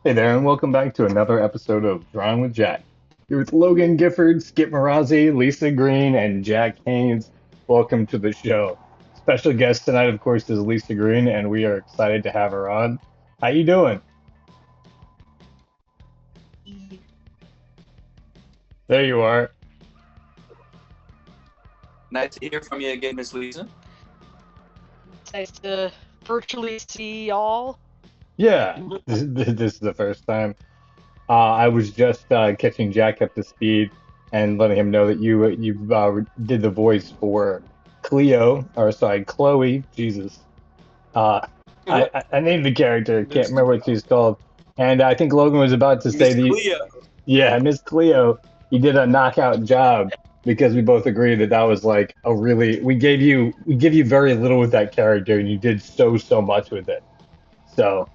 Hey there, and welcome back to another episode of Drawing with Jack. Here with Logan Gifford, Skip Marazzi, Lisa Green, and Jack Haynes. Welcome to the show. Special guest tonight, of course, is Lisa Green, and we are excited to have her on. How you doing? There you are. Nice to hear from you again, Miss Lisa. It's nice to virtually see y'all. Yeah, this is the first time. I was just catching Jack up to speed and letting him know that you did the voice for Cleo, or sorry, Chloe. Jesus. Uh, I named the character, can't Miss remember what she's called. And I think Logan was about to say Miss the, Cleo. yeah, Miss Cleo, you did a knockout job because we both agreed that that was like a really, we give you very little with that character and you did so much with it. So,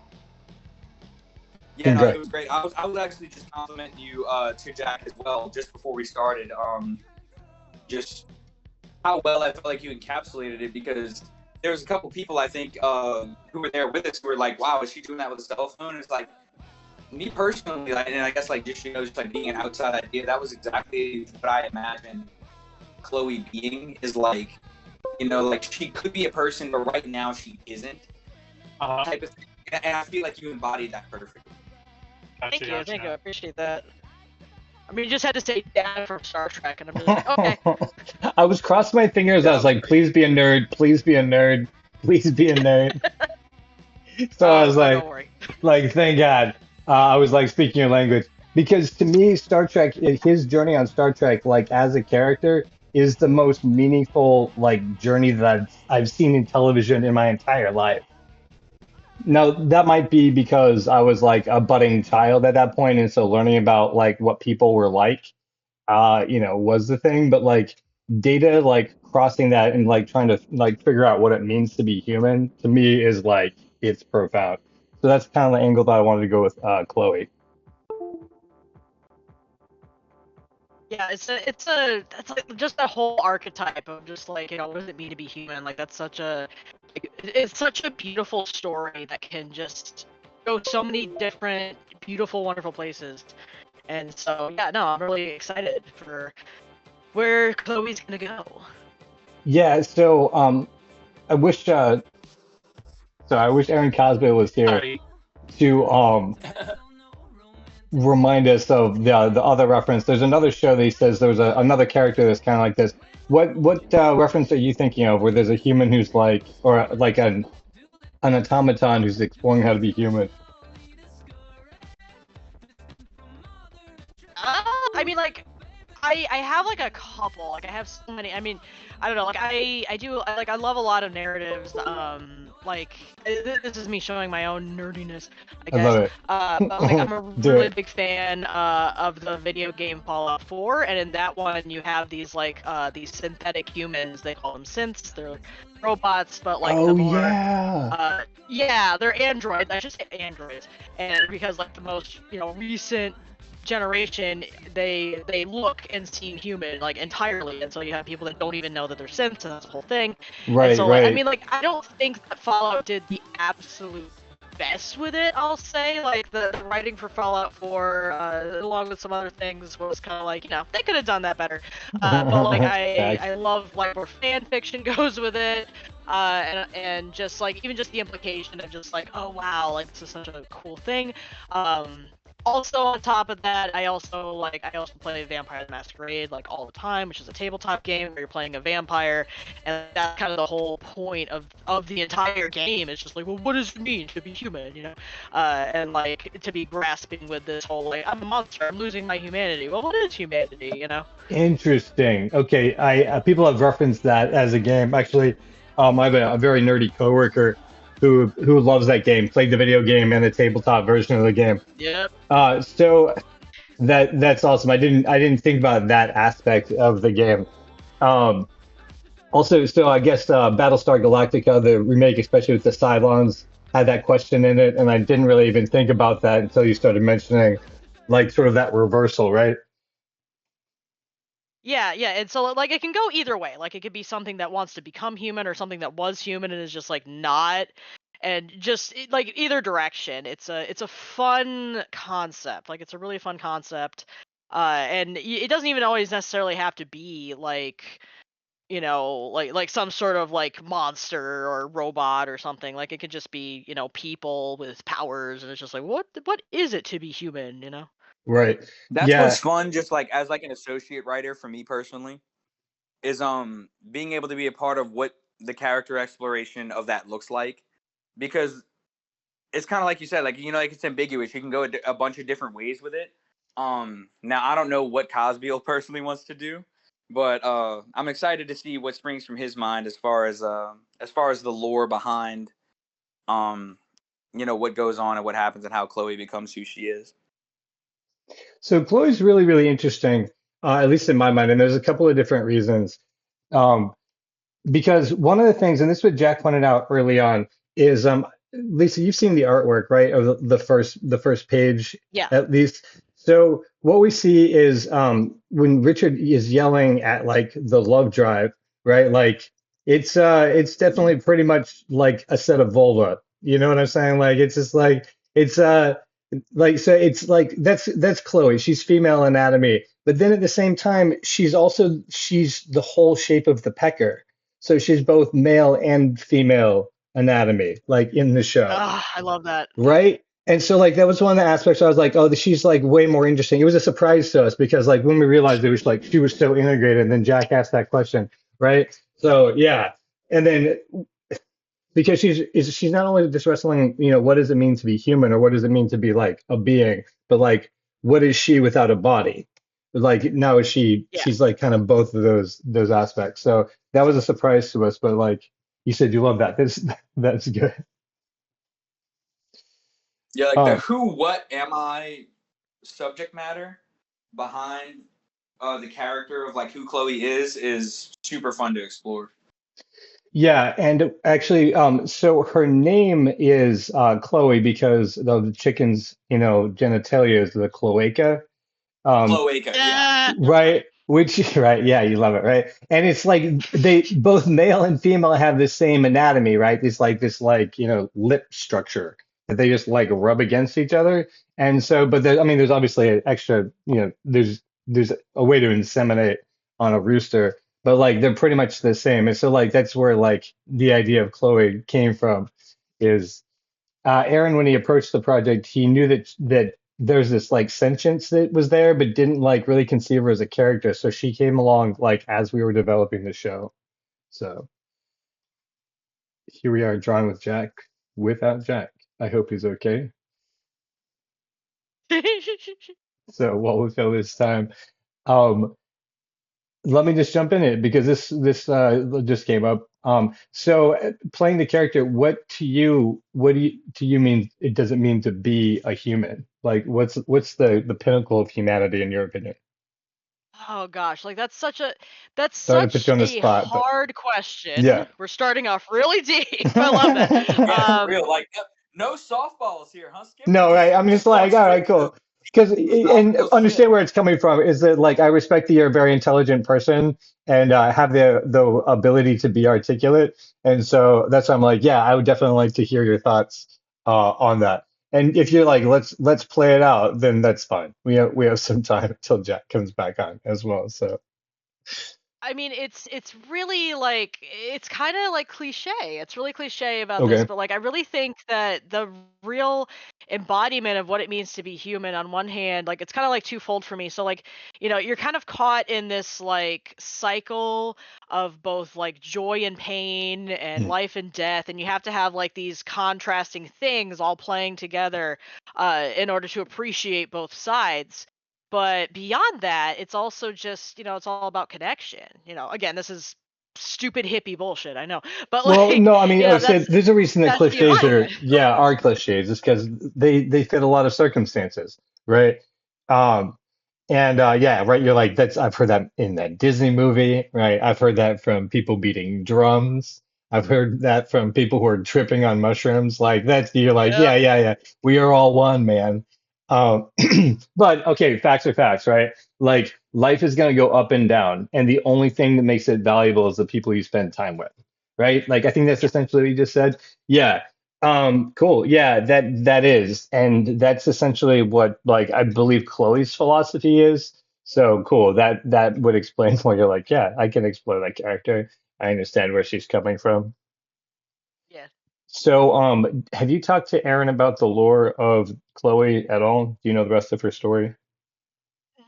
Yeah, no, it congrats. was great. I was actually just complimenting you to Jack as well just before we started. Just how well I felt like you encapsulated it because there was a couple people I think who were there with us who were like, "Wow, is she doing that with a cell phone?" And it's like me personally, like, and I guess like just just like being an outside idea, that was exactly what I imagined Chloe being is like, like she could be a person, but right now she isn't Uh-huh. type of thing. And I feel like you embodied that perfectly. Gotcha, Thank you, I gotcha. appreciate that. I mean, you just had to say dad from Star Trek, and I'm just like, okay. I was crossing my fingers. I That was was like, great. please be a nerd, please be a nerd, please be a nerd. So I was Oh, don't worry. thank God. I was like speaking your language because to me, Star Trek, his journey on Star Trek, like as a character, is the most meaningful like journey that I've seen in television in my entire life. Now that might be because I was like a budding child at that point, and so learning about like what people were like, was the thing. But like Data, like crossing that and like trying to like figure out what it means to be human, to me is like it's profound. So that's kind of the angle that I wanted to go with Chloe. Yeah, that's like just a whole archetype of just like, what does it mean to be human? Like that's it's such a beautiful story that can just go so many different, beautiful, wonderful places. And so, yeah, no, I'm really excited for where Chloe's gonna go. Yeah, I wish Aaron Cosby was here Howdy. to remind us of the other reference. There's another show that he says there's another character that's kind of like this. What reference are you thinking of where there's a human who's like, or like an automaton who's exploring how to be human? I mean, like, I have like a couple. Like I have so many. I mean, I don't know. Like I love a lot of narratives. Like this is me showing my own nerdiness, I I love guess. it. But like I'm a Do really it. big fan of the video game Fallout 4, and in that one you have these synthetic humans. They call them synths. They're robots, but like the Oh more yeah. yeah, they're androids. I should say androids, and because like the most recent generation, they look and seem human like entirely, and so you have people that don't even know that they're synths, and that's the whole thing. And Right, so like I right. mean, like I don't think that Fallout did the absolute best with it. I'll say like the writing for Fallout 4, along with some other things, was kind of like they could have done that better. But like Facts. I love like where fan fiction goes with it. And just like even just the implication of just like, oh wow, like this is such a cool thing. um Also, on top of that, I also play Vampire the Masquerade like all the time, which is a tabletop game where you're playing a vampire, and that's kind of the whole point of the entire game. It's just like, well, what does it mean to be human, and like to be grasping with this whole like, I'm a monster, I'm losing my humanity. Well, what is humanity? Interesting. Okay, I people have referenced that as a game. Actually, I have a very nerdy coworker who loves that game, played the video game and the tabletop version of the game. Yep. So that's awesome. I didn't think about that aspect of the game. Um, Also, so I guess Battlestar Galactica, the remake, especially with the Cylons, had that question in it, and I didn't really even think about that until you started mentioning, like, sort of that reversal, right? Yeah, yeah, and so like it can go either way. Like it could be something that wants to become human, or something that was human and is just like not. and just like either direction, it's a fun concept. Like it's a really fun concept, and it doesn't even always necessarily have to be like, like some sort of like monster or robot or something. Like it could just be, people with powers, and it's just like, what is it to be human, Right. That's Yeah. what's fun, just like as like an associate writer for me personally, is being able to be a part of what the character exploration of that looks like, because it's kind of like you said, like like it's ambiguous. You can go a bunch of different ways with it. Now I don't know what Cosby personally wants to do, but I'm excited to see what springs from his mind as far as the lore behind um what goes on and what happens and how Chloe becomes who she is. So Chloe's really, really interesting, at least in my mind, and there's a couple of different reasons. Um, because one of the things, and this is what Jack pointed out early on, is Lisa, you've seen the artwork, right, of the first page Yeah. at least. So what we see is when Richard is yelling at like the love drive, right? Like it's definitely pretty much like a set of vulva. You know what I'm saying? Like it's just like so it's like that's Chloe. She's female anatomy, but then at the same time, she's the whole shape of the pecker. So she's both male and female anatomy, like in the show, I love that. right? And so like that was one of the aspects I was like, oh, she's like way more interesting. It was a surprise to us because like when we realized it was like she was so integrated, and then Jack asked that question, right? So yeah, and then because she's not only just wrestling, what does it mean to be human, or what does it mean to be like a being, but like what is she without a body? Like now is Yeah. she's like kind of both of those aspects. So that was a surprise to us, but like you said, you love that. That's good. Yeah, like the Um, who, what am I subject matter behind the character of like who Chloe is super fun to explore. yeah, and actually, so her name is Chloe because the chicken's, genitalia is the cloaca. Um, Cloaca, yeah. Right, which right, yeah, you love it, right? And it's like they both male and female have the same anatomy, right? This lip structure that they just like rub against each other. And so, but I mean, there's obviously an extra, there's a way to inseminate on a rooster, but like they're pretty much the same. And so like that's where like the idea of Chloe came from, is Aaron, when he approached the project, he knew that there's this like sentience that was there, but didn't like really conceive her as a character. So she came along like as we were developing the show. So here we are, drawing with Jack without Jack. I hope he's okay. So what we'll fill this time. Um, Let me just jump in it because this just came up. So playing the character, what do you mean it doesn't mean to be a human? Like what's the pinnacle of humanity in your opinion? Oh gosh, like that's Sorry to put such you on the a spot, but hard question. yeah. We're starting off really deep. I love that. Yeah, for real. Like no softballs here, huh? Skip the No, right. game. I'm just Just going like, all right, straight to cool. Because the and real shit. understand where it's coming from is that like I respect that you're a very intelligent person and have the ability to be articulate, and so that's why I'm like, yeah, I would definitely like to hear your thoughts on that. And if you're like, let's play it out, then that's fine. We have some time until Jack comes back on as well. So I mean, it's really like it's kind of like cliche. It's really cliche about this, okay. but like I really think that the real embodiment of what it means to be human on one hand, like it's kind of like twofold for me. So like, you're kind of caught in this like cycle of both like joy and pain and Hmm. life and death, and you have to have like these contrasting things all playing together in order to appreciate both sides. But beyond that, it's also just, it's all about connection. Again, this is stupid hippie bullshit, I know. But Well, like, no, I mean, so that's there's a reason that that's the cliches embodiment. are cliches. It's because they fit a lot of circumstances, right? Um, and yeah, right. You're like, I've heard that in that Disney movie, right? I've heard that from people beating drums. I've heard that from people who are tripping on mushrooms. Like you're like, Yep. yeah, yeah, yeah. We are all one, man. Um, but okay, facts are facts, right? Like life is gonna go up and down, and the only thing that makes it valuable is the people you spend time with, right? Like I think that's Yeah. essentially what you just said. Yeah. Cool. Yeah, that is. And that's essentially what like I believe Chloe's philosophy is. So cool. That would explain why you're like, yeah, I can explore that character. I understand where she's coming from. Yeah. So, have you talked to Aaron about the lore of Chloe at all? Do you know the rest of her story?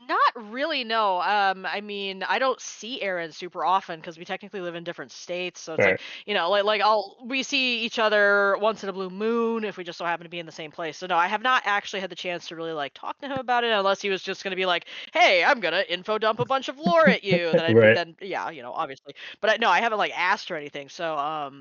Not really, no. I mean, I don't see Aaron super often because we technically live in different states. So it's Right. like, like we see each other once in a blue moon if we just so happen to be in the same place. So no, I have not actually had the chance to really like talk to him about it unless he was just gonna be like, "Hey, I'm gonna info dump a bunch of lore at you." Then Right. then yeah, obviously. But no, I haven't like asked or anything. So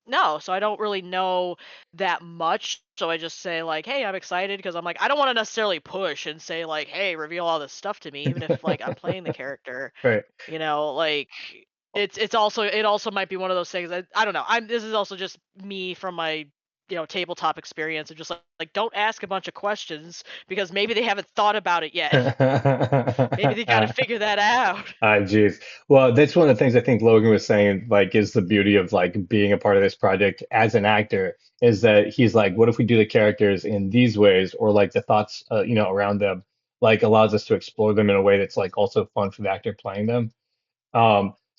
no, so I don't really know that much. So I just say like, "Hey, I'm excited," because I'm like, I don't want to necessarily push and say like, "Hey, reveal all this stuff to me," even if like I'm playing the character. Right. Like it also might be one of those things. I don't know. This is also just me from my tabletop experience of just like don't ask a bunch of questions because maybe they haven't thought about it yet. Maybe they got to figure that out. Ah, geez. Well, that's one of the things I think Logan was saying, like, is the beauty of like being a part of this project as an actor, is that he's like, what if we do the characters in these ways, or like the thoughts, around them, like allows us to explore them in a way that's like also fun for the actor playing them.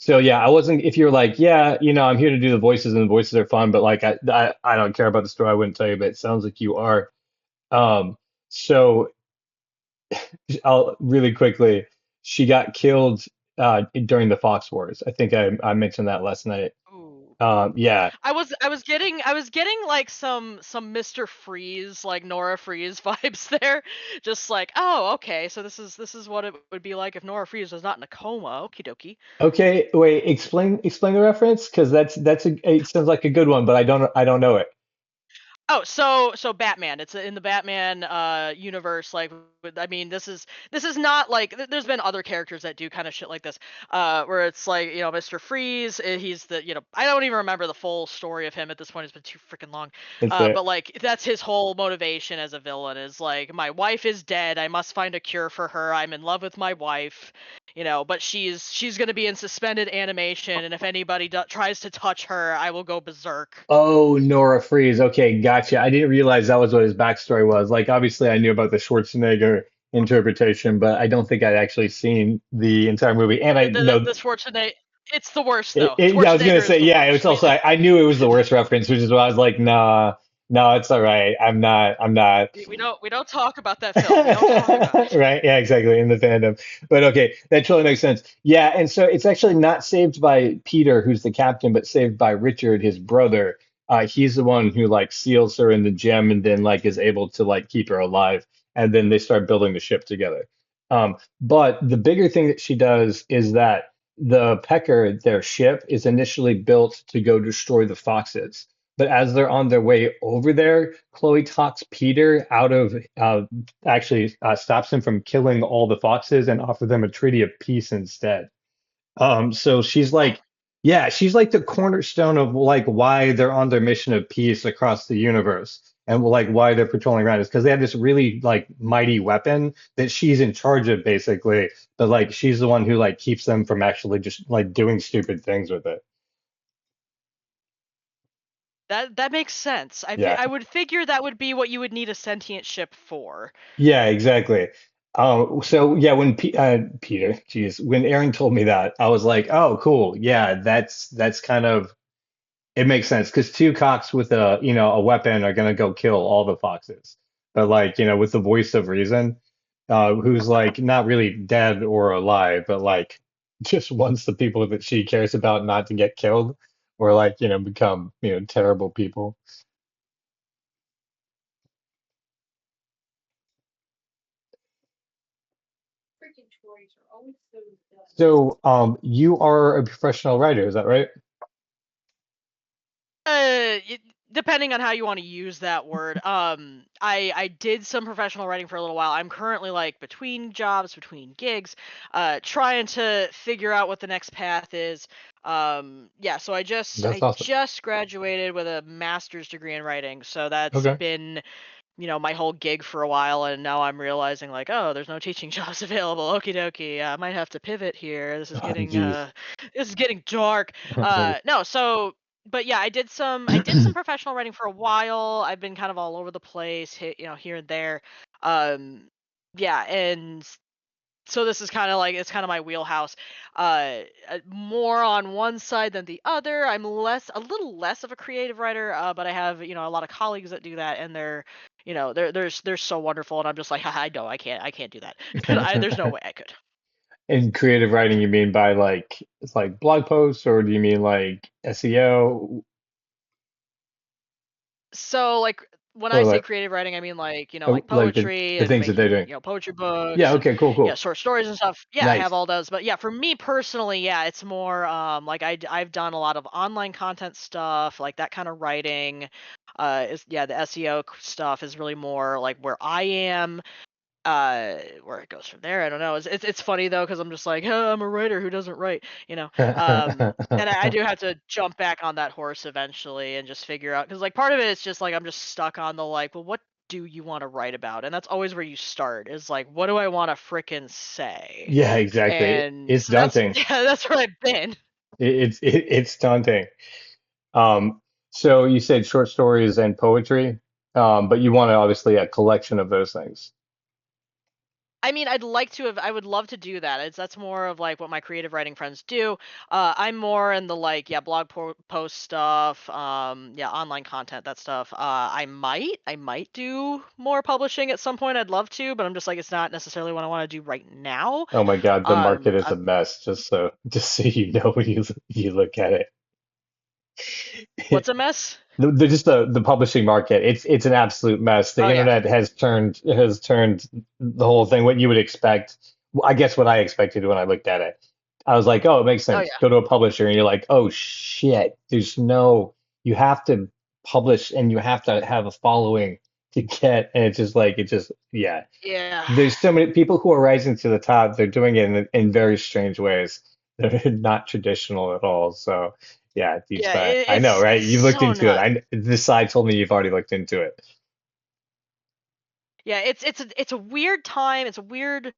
So yeah, I wasn't, if you're like, yeah, I'm here to do the voices and the voices are fun, but like, I don't care about the story, I wouldn't tell you, but it sounds like you are. Um, so I'll really quickly, she got killed during the Fox Wars. I think I mentioned that last night. Ooh. Yeah. I was getting like some Mr. Freeze, like Nora Freeze vibes there. Just like, oh, okay, so this is what it would be like if Nora Freeze was not in a coma. Okie dokie. Okay. Wait. Explain the reference because it sounds like a good one, but I don't know it. Oh, so Batman. It's in the Batman universe. Like, I mean, this is not like there's been other characters that do kind of shit like this, where it's like Mr. Freeze. He's the I don't even remember the full story of him at this point. It's been too freaking long. That's it. But like that's his whole motivation as a villain is like my wife is dead. I must find a cure for her. I'm in love with my wife. But she's gonna be in suspended animation, and if anybody tries to touch her, I will go berserk. Oh, Nora Freeze. Okay, gotcha. I didn't realize that was what his backstory was. Like, obviously, I knew about the Schwarzenegger interpretation, but I don't think I'd actually seen the entire movie. And I know The Schwarzenegger. It's the worst though. yeah, I was gonna Schwarzenegger is say, the yeah, it was worst. also I knew it was the worst reference, which is why I was like, nah, no, it's all right. I'm not. We don't talk about that film. We don't talk about it. Right? Yeah, exactly. In the fandom. But okay, that totally makes sense. Yeah, and so it's actually not saved by Peter, who's the captain, but saved by Richard, his brother. He's the one who like seals her in the gem and then like is able to like keep her alive. And then they start building the ship together. But the bigger thing that she does is that the Pecker, their ship, is initially built to go destroy the foxes. But as they're on their way over there, Chloe talks Peter out of actually stops him from killing all the foxes and offer them a treaty of peace instead. So she's Oh, like, yeah, she's like the cornerstone of like why they're on their mission of peace across the universe and like why they're patrolling around is because they have this really like mighty weapon that she's in charge of basically, but like she's the one who like keeps them from actually just like doing stupid things with it. that makes sense. Yeah. I would figure that would be what you would need a sentient ship for. Yeah, exactly. So yeah, when Peter, geez, when Aaron told me that, I was like, oh, cool. Yeah, that's kind of it makes sense because two cocks with a weapon are gonna go kill all the foxes. But like, with the voice of reason, who's like not really dead or alive, but like just wants the people that she cares about not to get killed or like, become, terrible people. So, you are a professional writer, is that right? Depending on how you want to use that word. I did some professional writing for a little while. I'm currently like between jobs, between gigs, trying to figure out what the next path is. Yeah, so I just That's I awesome. just graduated with a master's degree in writing, so that's Okay. been my whole gig for a while, and now I'm realizing like, oh, there's no teaching jobs available. Okie dokie, I might have to pivot here. This is Oh, getting geez. this is getting dark. No, so but yeah, I did some professional writing for a while. I've been kind of all over the place, here and there. Um, yeah, and so this is kind of like it's kind of my wheelhouse. More on one side than the other. I'm a little less of a creative writer, but I have a lot of colleagues that do that, and they're so wonderful, and I'm just like, I know I can't do that. There's no way I could. In creative writing, you mean by like it's like blog posts, or do you mean like SEO, So like when I or say like creative writing, I mean like like poetry the and things that they're making doing? poetry Yeah. books and Okay. Cool. yeah, Cool. short stories and stuff. Yeah, I have Nice. all those. But yeah, for me personally, yeah, it's more like I've done a lot of online content stuff, like that kind of writing. Is yeah, the SEO stuff is really more like where I am. Where it goes from there, I don't know. It's funny though because I'm just like, oh, I'm a writer who doesn't write. And I do have to jump back on that horse eventually and just figure out because like part of it is just like I'm just stuck on the like, well, what do you want to write about? And that's always where you start is like, what do I want to frickin' say? Yeah. Exactly. And It's so that's daunting. yeah, that's where I've been. It's daunting. Um, so you said short stories and poetry, but you want obviously a collection of those things. I mean, I would love to do that. That's more of like what my creative writing friends do. I'm more in the like, yeah, post stuff, yeah, online content, that stuff. I might do more publishing at some point. I'd love to, but I'm just like, it's not necessarily what I want to do right now. Oh my God, the market is a I'm, mess. Just so you know when you look at what's it. a mess? Just the publishing market. It's an absolute mess. The Oh yeah, internet has turned the whole thing. What you would expect, I guess what I expected when I looked at it. I was like, oh, it makes oh sense. yeah, Go to a publisher, and you're like, oh shit. You have to publish, and you have to have a following to get. And it's just like yeah. yeah, There's so many people who are rising to the top. They're doing it in very strange ways. They're not traditional at all. So yeah, yeah. I know, right? It's You've looked so into it. nuts. This side told me you've already looked into it. Yeah, it's a weird time. It's a weird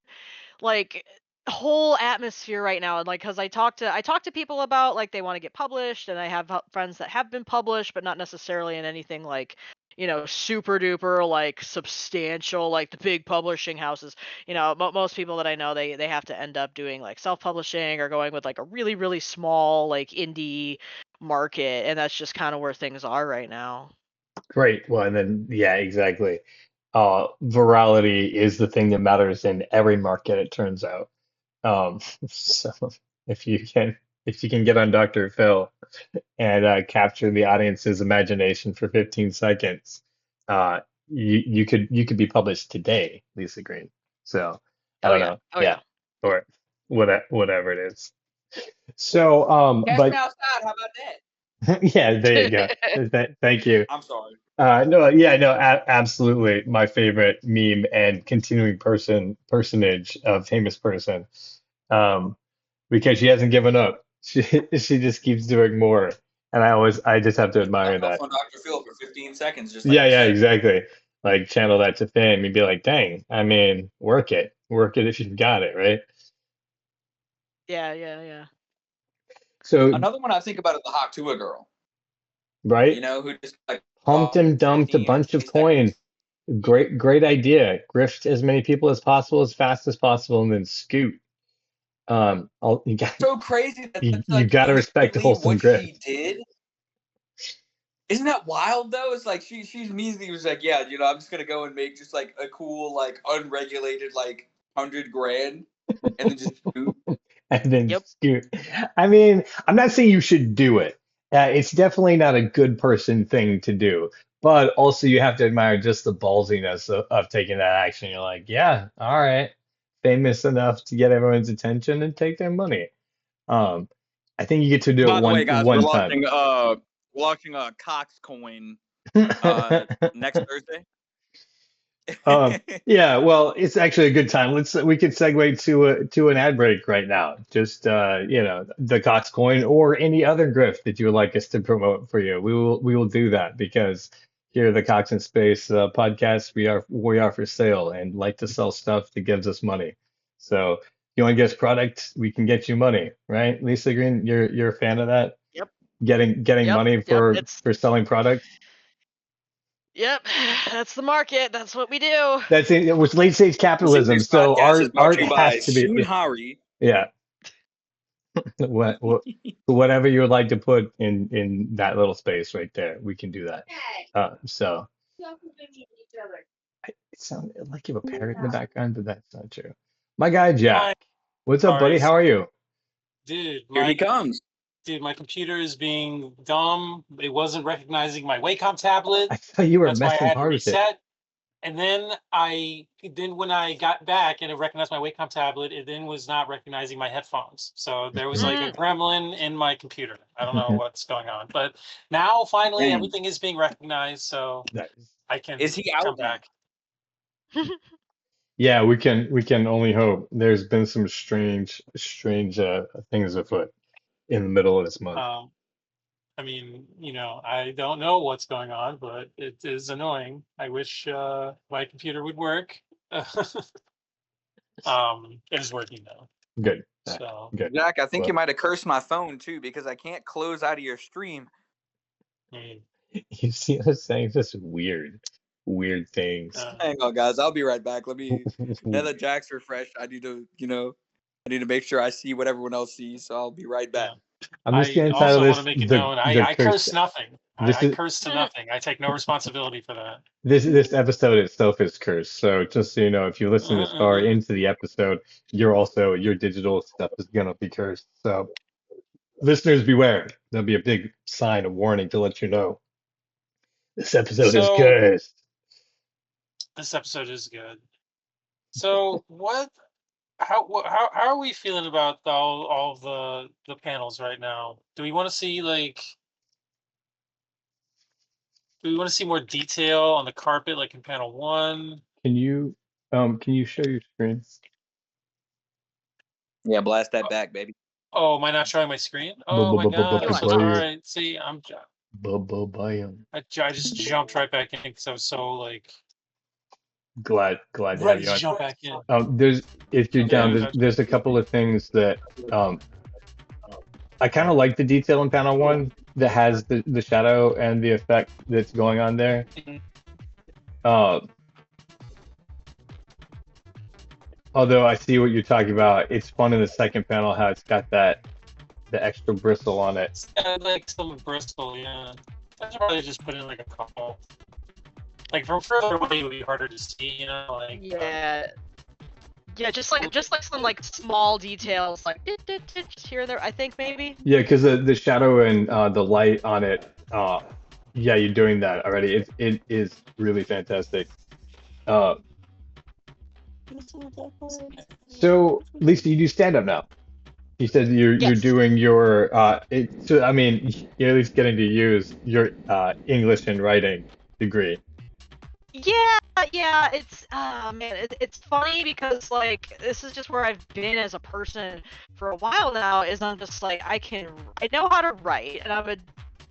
like whole atmosphere right now, like because I talk to people about like they want to get published, and I have friends that have been published but not necessarily in anything like super duper like substantial like the big publishing houses. Most people that I know, they have to end up doing like self-publishing or going with like a really really small like indie market, and that's just kind of where things are right now. Great. Well, and then yeah, exactly. Virality is the thing that matters in every market, it turns out. So if you can if you can get on Dr. Phil and capture the audience's imagination for 15 seconds, you could be published today, Lisa Green. So I Oh don't yeah, know, oh yeah, yeah. or whatever it is. So Cash me but outside. How about that? yeah, there you go. Thank you. I'm sorry. No, yeah, no, absolutely. My favorite meme and continuing personage of famous person, um, because she hasn't given up. She just keeps doing more, and I just have to Just admire got off that. on Dr. Phil for 15 seconds, just like Yeah, you yeah, said. exactly. Like channel that to fame and be like, dang, I mean, work it if you've got it, right? Yeah, yeah, yeah. So, Another one I think about is the Haktua girl. right, Who just like pumped off in and dumped a 15 or bunch of 20 coin. seconds. Great idea. Grift as many people as possible, as fast as possible, and then scoot. You got So crazy that you, that's you like got to respect immediately wholesome what grift. she did. Isn't that wild though? It's like she immediately was like, yeah, I'm just gonna go and make just like a cool like unregulated like 100 grand and then just shoot. And then Yep. scoot. I mean, I'm not saying you should do it. It's definitely not a good person thing to do. But also, you have to admire just the ballsiness of taking that action. You're like, yeah, all right, famous enough to get everyone's attention and take their money. Um, I think you get to do it By the way, guys, we're one time. launching a Cox coin next Thursday. Yeah, well, it's actually a good time. We could segue to an ad break right now. Just the Cox coin or any other grift that you would like us to promote for you. We will do that because here at the Cox and Space podcast, we are for sale and like to sell stuff that gives us money. So if you want to get us product, we can get you money, right? Lisa Green, you're a fan of that? Yep. getting Yep, money yep. for selling products. Yep. That's the market. That's what we do. That's it. It was late stage capitalism. This So podcast is brought art to you by has to be Shunhari. yeah. What whatever you would like to put in that little space right there, we can do that. So it sounded like you have a parrot in the background, but that's not true. My guy Hi. Jack, what's up, buddy? Sorry, How are you? dude. Here he comes. My computer is being dumb. It wasn't recognizing my Wacom tablet. I thought you were That's why I messing had to hard with it. reset. And then when I got back and it recognized my Wacom tablet, it then was not recognizing my headphones. So there was like a gremlin in my computer. I don't know what's going on, but now finally Dang. everything is being recognized, so Nice. I can Is he come out now? back. Yeah, we can only hope. There's been some strange things afoot in the middle of this month. I mean, I don't know what's going on, but it is annoying. I wish my computer would work. It is working though. Good. So Good. Jack, I think Well, you might have cursed my phone too because I can't close out of your stream. you see us saying just weird things. Hang on, guys. I'll be right back. Now that Jack's refreshed, I need to make sure I see what everyone else sees. So I'll be right back. I'm just I gonna also title want this to make it the known the I curse. curse nothing. I This is curse to nothing. I take no responsibility for that. this episode itself is cursed. So just so you know, if you listen this far into the episode, your digital stuff is gonna be cursed. So listeners beware. There'll be a big sign, a warning to let you know this episode is So cursed. this episode is good. So how are we feeling about all the panels right now? Do we want to see more detail on the carpet like in panel 1? Can you show your screen? Yeah, blast that back, baby. Oh, am I not showing my screen? Oh my god. You are So, all not. right. See, Bam. I just jumped right back in because I was so Glad to have ready you to on. jump back in. There's if you're down, Okay. there's a couple of things that I kind of like the detail in panel 1 that has the shadow and the effect that's going on there. Although I see what you're talking about, it's fun in the second panel how it's got the extra bristle on it. I like some Bristol, yeah. I should probably just put in like a couple. Like from further away, it would be harder to see, Yeah. Yeah, just like some like small details, like just here and there. I think maybe. Yeah, because the shadow and the light on it, yeah, you're doing that already. It is really fantastic. So Lisa, you do stand up now. You said you're Yes. doing your so I mean you're at least getting to use your English and writing degree. Yeah, it's man, it's funny because like this is just where I've been as a person for a while now. Is I'm just like I know how to write, and I'm a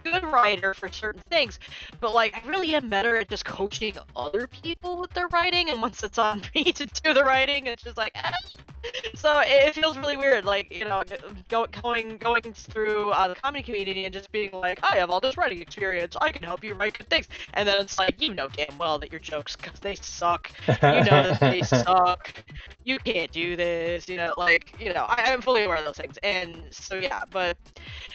good writer for certain things, but like I really am better at just coaching other people with their writing, and once it's on me to do the writing, it's just like so it feels really weird, like going through the comedy community and just being like, I have all this writing experience, I can help you write good things, and then it's like you know damn well that your jokes they suck, you know that they suck, you can't do this, I am fully aware of those things, and so yeah, but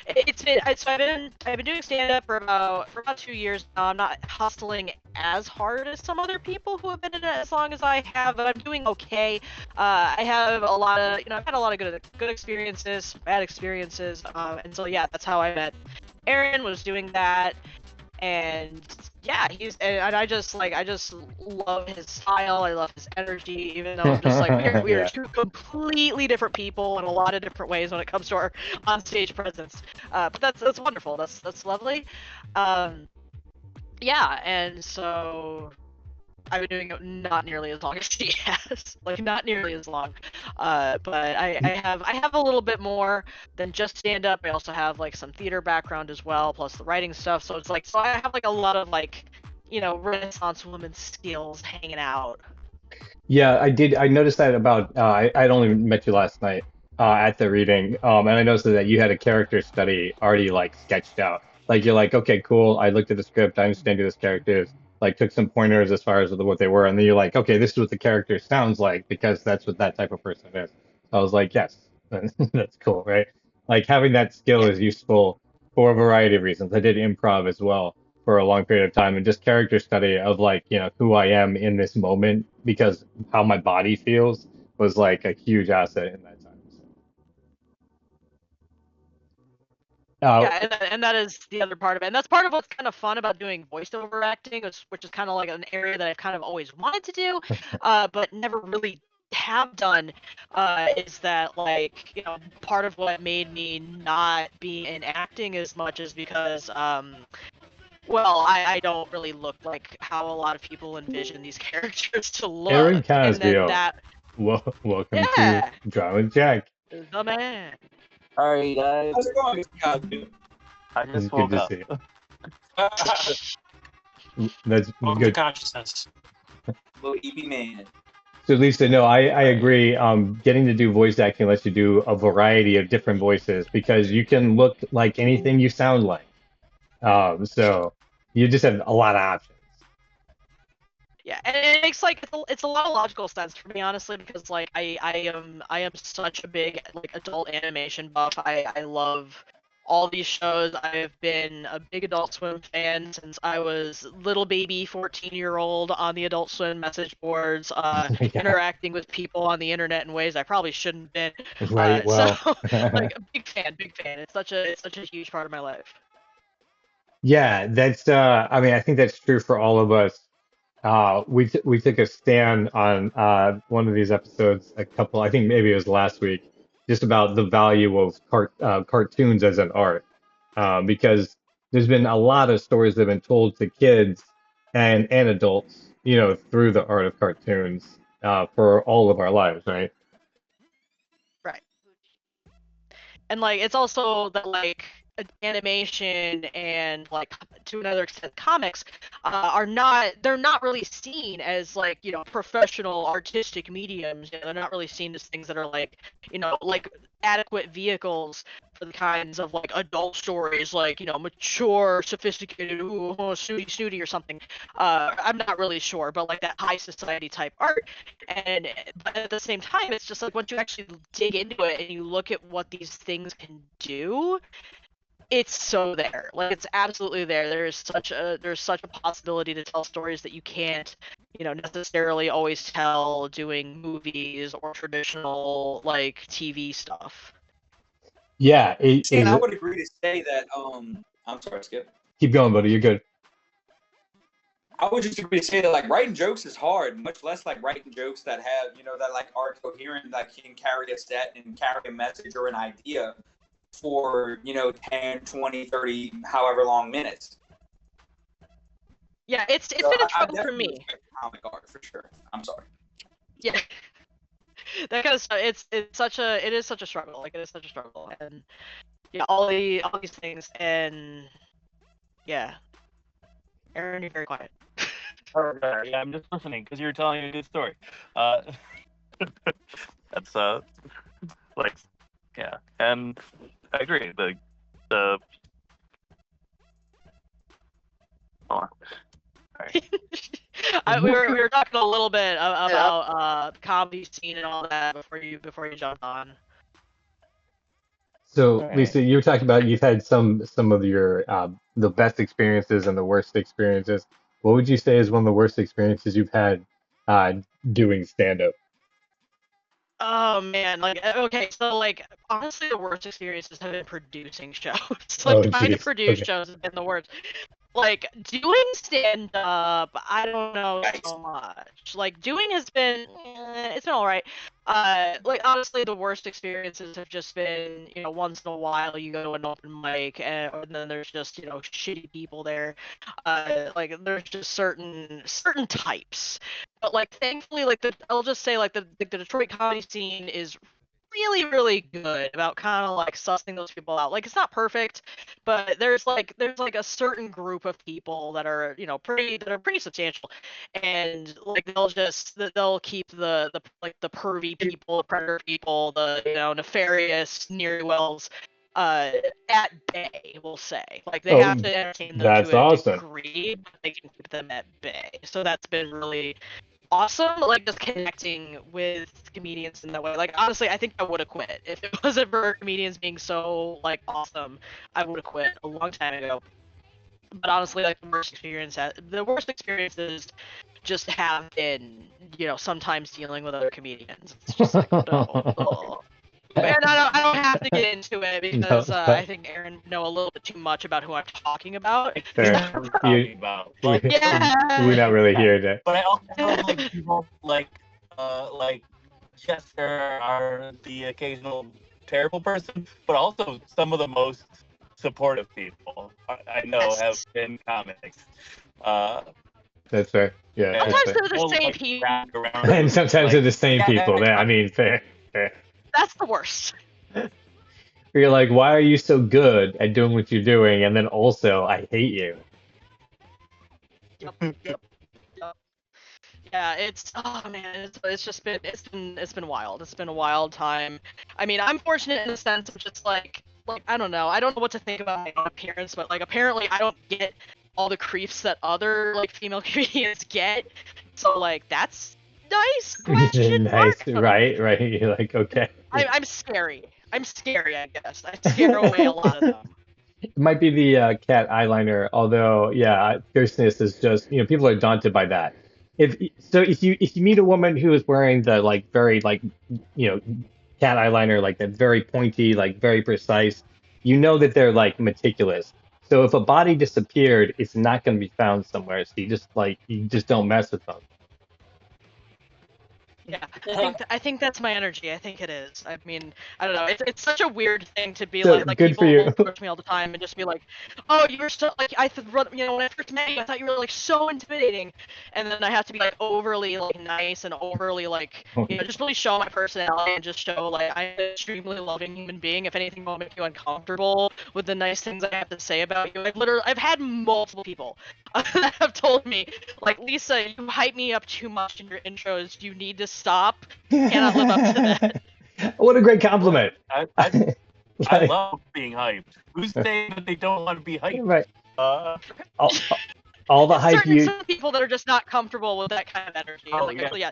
I've been doing stand up for about 2 years now. I'm not hustling as hard as some other people who have been in it as long as I have, but I'm doing okay. I have a lot of I've had a lot of good experiences, bad experiences, and so yeah, that's how I met Aaron. Was doing that, and yeah, I just love his style. I love his energy, even though I'm just like we are Yeah. two completely different people in a lot of different ways when it comes to our on-stage presence. But that's wonderful. That's lovely. Yeah, and so I've been doing it not nearly as long as she has, like not nearly as long. But I have a little bit more than just stand up. I also have like some theater background as well, plus the writing stuff. So it's like I have like a lot of like Renaissance woman skills hanging out. Yeah, I did. I noticed that about I'd only met you last night, at the reading, and I noticed that you had a character study already like sketched out. Like you're like, okay, cool. I looked at the script. I understand who this character is. Like took some pointers as far as what they were, and then you're like, okay, this is what the character sounds like because that's what that type of person is. So I was like, yes, that's cool, right? Like having that skill Yeah. is useful for a variety of reasons. I did improv as well for a long period of time, and just character study of like, who I am in this moment because how my body feels was like a huge asset in that time. Uh, Yeah, and that is the other part of it. And that's part of what's kind of fun about doing voiceover acting, which is kind of like an area that I've kind of always wanted to do, but never really have done, is that like, part of what made me not be in acting as much is because, well, I don't really look like how a lot of people envision these characters to Aaron look. And then Casdio, that, welcome to yeah, Drama Jack. the man. All right, guys. How's it going, Mr. Cosby? I It's just good woke to up. see you. That's Welcome to good. consciousness. Little EP man. So Lisa, no, I agree. Getting to do voice acting lets you do a variety of different voices because you can look like anything you sound like. So you just have a lot of options. Yeah, and it makes like it's a lot of logical sense for me, honestly, because like I am such a big like adult animation buff. I love all these shows. I've been a big Adult Swim fan since I was little baby 14-year-old on the Adult Swim message boards, Yeah, interacting with people on the internet in ways I probably shouldn't have been. right. So Well, like a big fan, big fan. It's such a huge part of my life. yeah, that's I mean, I think that's true for all of us. We took a stand on one of these episodes, I think maybe it was last week, just about the value of cartoons as an art, because there's been a lot of stories that have been told to kids and adults, through the art of cartoons, for all of our lives, right? Right. And like it's also that like animation and like to another extent comics, they're not really seen as like professional artistic mediums. They're not really seen as things that are like like adequate vehicles for the kinds of like adult stories, like mature, sophisticated, ooh, oh, snooty or something. I'm not really sure, but like that high society type art. And but at the same time, it's just like once you actually dig into it and you look at what these things can do, it's so there. Like it's absolutely there. There's such a possibility to tell stories that you can't, necessarily always tell doing movies or traditional like TV stuff. Yeah, See, and I would agree to say that. I'm sorry, Skip. keep going, buddy. You're good. I would just agree to say that like writing jokes is hard, much less like writing jokes that have that like are coherent, that can carry a set and carry a message or an idea for 10, 20, 30, however long minutes. Yeah, it's So been a I struggle for definitely me. respect comic art for sure. I'm sorry. Yeah, that kind of stuff. It is such a struggle. Like it is such a struggle, and yeah, all these things, and yeah, Aaron, you're very quiet. Yeah, I'm just listening because you're telling a good story. That's like, yeah, and I agree. The hold on. All right. We were talking a little bit about the comedy scene and all that before you jumped on. So, All right. Lisa, you were talking about you've had some of your the best experiences and the worst experiences. What would you say is one of the worst experiences you've had uh, doing stand up? Oh man, like okay, so like honestly, the worst experiences have been producing shows. Oh, Like trying to geez. produce Okay. shows has been the worst. Like doing stand up, I don't know Yikes. so much. Like doing has been, it's been all right. Like honestly, the worst experiences have just been, once in a while you go to an open mic and then there's just, shitty people there. Like there's just certain types. But like thankfully, like I'll just say like the Detroit comedy scene is really, really good about kind of like sussing those people out. Like, it's not perfect, but there's like a certain group of people that are, you know, pretty substantial, and like they'll keep the like the pervy people, the predator people, the, you know, nefarious near wells at bay, we'll say. Like, they have to entertain them that's to a awesome. degree, but they can keep them at bay. So that's been really awesome, like just connecting with comedians in that way. Like, honestly, I think I would have quit if it wasn't for comedians being so like awesome. I would have quit a long time ago. But honestly, like, the worst experiences just have been, you know, sometimes dealing with other comedians. It's just like, no. Ugh. And I don't have to get into it because No, I think Aaron know a little bit too much about who I'm talking about. fair. Talking about. Like, Yeah. We're not really here to. but I also know like people like Chester are the occasional terrible person, but also some of the most supportive people I know Yes. have been comics. That's fair. Yeah. Sometimes That's they're the They'll, same like, people. wrap around fair. And sometimes like, they're the same yeah, people. Yeah, I mean, fair. That's the worst. You're like, why are you so good at doing what you're doing? And then also, I hate you. Yep. Yeah, oh man, it's been wild. It's been a wild time. I mean, I'm fortunate in the sense of just like I don't know what to think about my own appearance, but like apparently I don't get all the creeps that other like female comedians get. So like that's nice question Nice, mark. right? You're like, okay. I'm scary. I'm scary, I guess. I scare away a lot of them. It might be the cat eyeliner, although, yeah, fierceness is just, people are daunted by that. If you meet a woman who is wearing the like very like you know cat eyeliner, like that very pointy, like very precise, you know that they're like meticulous. So if a body disappeared, it's not going to be found somewhere. So you just don't mess with them. Yeah, I think that's my energy. I think it is. I mean, I don't know. It's such a weird thing to be So like good for people you. will approach me all the time and just be like, "Oh, you were so like when I first met you, I thought you were like so intimidating," and then I have to be like overly like nice and overly like just really show my personality and just show like I'm an extremely loving human being. If anything will make you uncomfortable with the nice things I have to say about you, I've had multiple people that have told me like, Lisa, you hype me up too much in your intros. You need to stop. Cannot live up to that. What a great compliment. I Like, love being hyped. Who's saying that they don't want to be hyped? right. Uh, All the hype Certain people that are just not comfortable with that kind of energy. Oh, like, yeah. actually, yeah.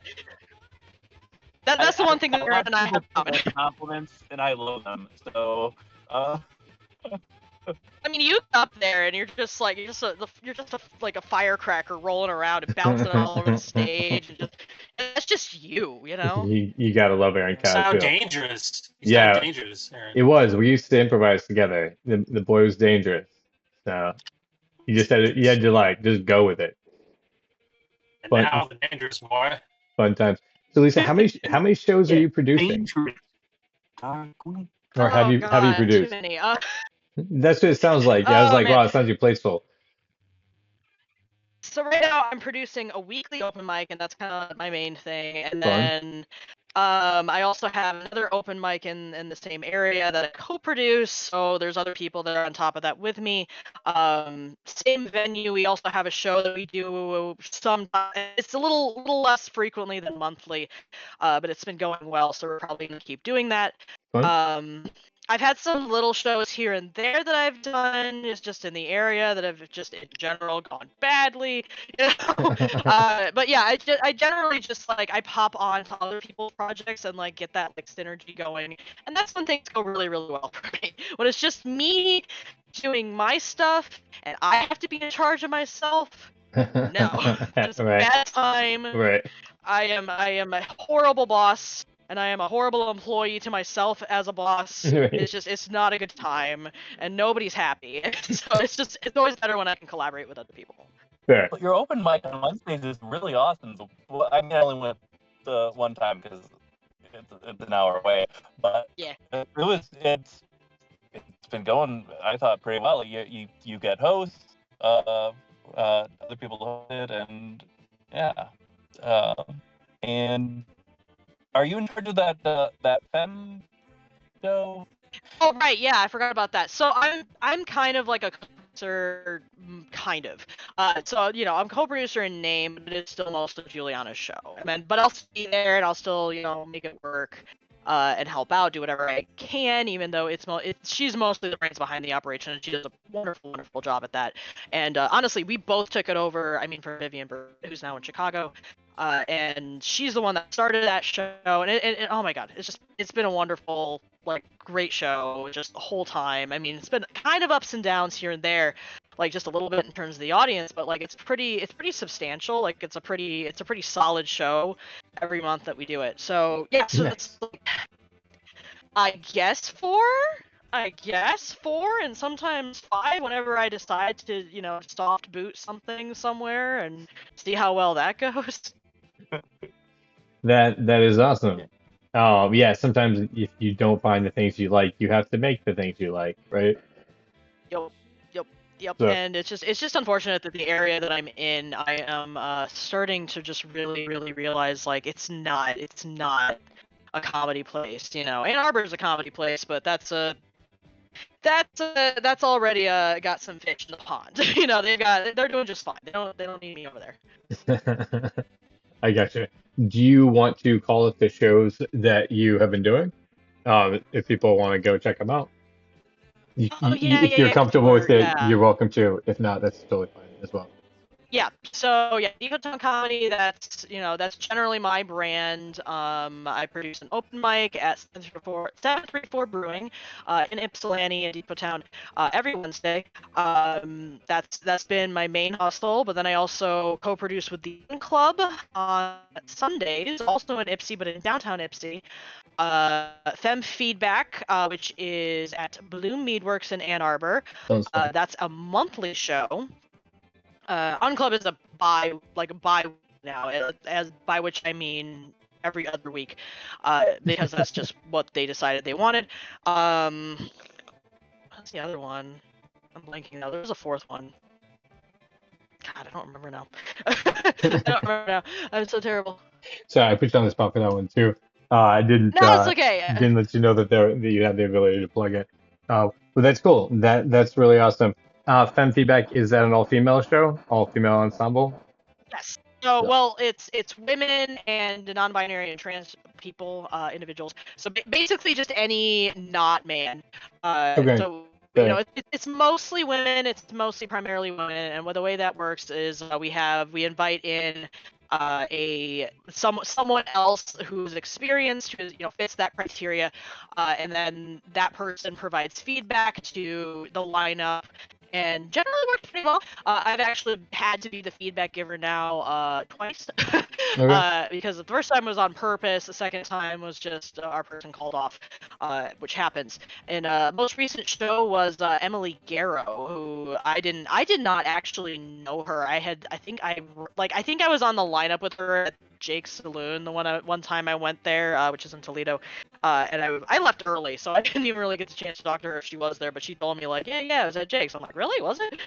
That's the one thing that Aaron and I have in common. Compliments, and I love them. So, I mean, you get up there and you're just like a firecracker rolling around and bouncing all over the stage, and that's just you, you know. You gotta love Aaron Sound Cowgill. dangerous. You Yeah. sound dangerous, Aaron. It was. We used to improvise together. The boy was dangerous. So you had to like just go with it. And Fun, now the dangerous boy. fun times. So Lisa, how many shows are you producing, dangerous. or have you God, produced? Too many. That's what it sounds like. Yeah, I was Oh, like, man. wow, it sounds like your plate's full. So right now I'm producing a weekly open mic, and that's kind of my main thing. And Fun. then I also have another open mic in the same area that I co-produce. So there's other people that are on top of that with me. Same venue. We also have a show that we do sometimes. It's a little less frequently than monthly, but it's been going well. So we're probably gonna keep doing that. Fun. I've had some little shows here and there that I've done, is just in the area that have just in general gone badly, you know. But yeah, I generally just like I pop on to other people's projects and like get that like synergy going, and that's when things go really really well for me. When it's just me doing my stuff and I have to be in charge of myself, no, that's a Right. bad time. Right. I am a horrible boss. And I am a horrible employee to myself as a boss. Right. It's not a good time, and nobody's happy. So it's always better when I can collaborate with other people. Fair. But your open mic on Wednesdays is really awesome. Well, I mean, I only went the one time because it's an hour away. But Yeah. it's been going, I thought, pretty well. You get hosts, other people host it, and yeah. And are you in charge of that show? Oh right, yeah, I forgot about that. So I'm kind of like a co-producer, kind of. So I'm co-producer in name, but it's still mostly Juliana's show. But I'll be there and I'll still make it work, and help out, do whatever I can, even though she's mostly the brains behind the operation, and she does a wonderful, wonderful job at that. And honestly, we both took it over. I mean, for Vivian, who's now in Chicago. And she's the one that started that show, and oh my god, it's been a wonderful, like, great show just the whole time. I mean, it's been kind of ups and downs here and there, like just a little bit in terms of the audience, but like it's pretty substantial. Like it's a pretty solid show every month that we do it. So yeah, so Nice. that's like, I guess four and sometimes five whenever I decide to soft boot something somewhere and see how well that goes. That is awesome. Yeah, sometimes if you don't find the things you like, you have to make the things you like, right? Yep, yep, yep. So And it's just unfortunate that the area that I'm in, I am starting to just really, really realize like it's not a comedy place. Ann Arbor's a comedy place, but that's already got some fish in the pond. They're doing just fine. They don't need me over there. I gotcha. Do you want to call it the shows that you have been doing? If people want to go check them out, Oh yeah, if yeah, you're yeah, comfortable with sure, it, yeah. you're welcome to. If not, that's totally fine as well. Yeah, so yeah, Decotown Comedy, that's generally my brand. I produce an open mic at 734 Brewing, in Ypsilanti in Decotown, every Wednesday. That's been my main hustle, but then I also co-produce with the Inn Club on Sundays, also in Ypsi, but in downtown Ypsi. Femme Feedback, which is at Bloom Meadworks in Ann Arbor. Sounds fun. That's a monthly show. On Club is a bi now, as by which I mean every other week, because that's just what they decided they wanted. What's the other one? I'm blanking now. There's a fourth one. God, I don't remember now. I don't remember now. I'm so terrible. So I put you on the spot for that one too. I didn't No, it's okay. didn't let you know that you have the ability to plug it. But that's cool. That's really awesome. Femme Feedback, is that an all-female show? All-female ensemble? Yes. So, Yeah. well, it's women and non-binary and trans people, individuals. So basically, just any not man. Okay. So Okay. it's mostly women. It's mostly primarily women, and the way that works is we invite in someone else who's experienced, who fits that criteria, and then that person provides feedback to the lineup, and generally works pretty well. I've actually had to be the feedback giver now twice, Okay. because the first time was on purpose. The second time was just our person called off, which happens. And most recent show was Emily Garrow, who I did not actually know her. I think I was on the lineup with her at Jake's Saloon the one time I went there, which is in Toledo. And I left early, so I didn't even really get the chance to talk to her if she was there. But she told me like, yeah, it was at Jake's. I'm like, really? Was it?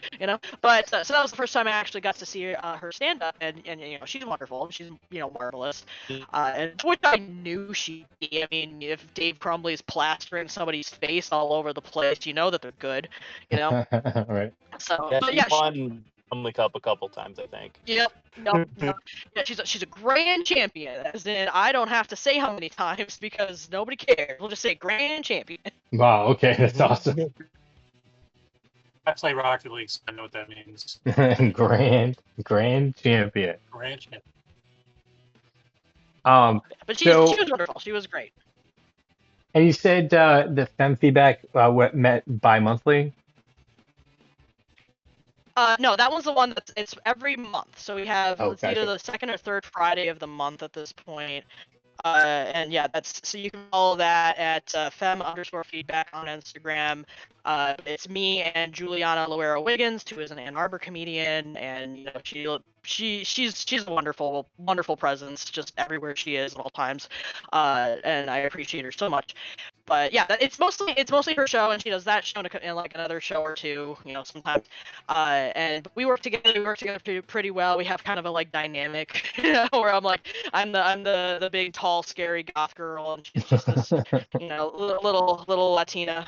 But so that was the first time I actually got to see her stand up, and she's wonderful. She's marvelous, and which I knew she'd be. I mean, if Dave Crumbly's plastering somebody's face all over the place, you know that they're good. All right. So, Yeah, but she yeah, won Family Cup a couple times, I think. yep. Yeah, she's a grand champion. As in, I don't have to say how many times because nobody cares. We'll just say grand champion. Wow. Okay, that's awesome. I play Rocket League, so I know what that means. Grand champion. Grand champion. But she So, was wonderful. She was great. and you said the Femme Feedback met bi-monthly? No, that one's the one it's every month. So we have Oh, it's either gotcha. the second or third Friday of the month at this point. And yeah, so you can follow that at fem_feedback on Instagram. It's me and Juliana Loera Wiggins, who is an Ann Arbor comedian, and she she's a wonderful presence just everywhere she is at all times, and I appreciate her so much. But yeah, it's mostly her show, and she does that show and like another show or two, sometimes. And we work together. We work together pretty well. We have kind of a like dynamic, where I'm the big tall scary goth girl, and she's just this little Latina,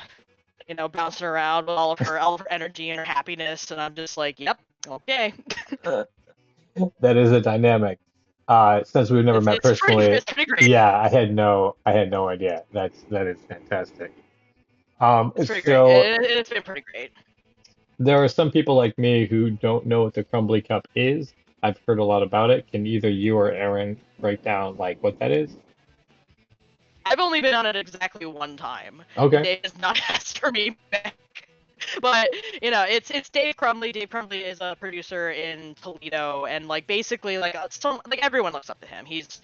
bouncing around with all of her energy and her happiness, and I'm just like, yep, okay. That is a dynamic. Since we've never met personally, It's pretty great. yeah, I had no idea. That is fantastic. It's pretty great. So It's been pretty great. there are some people like me who don't know what the Crumbly Cup is. I've heard a lot about it. Can either you or Aaron break down like what that is? I've only been on it exactly one time. Okay. Dave has not asked for me back. But it's Dave Crumley. Dave Crumley is a producer in Toledo, and like basically like everyone looks up to him. He's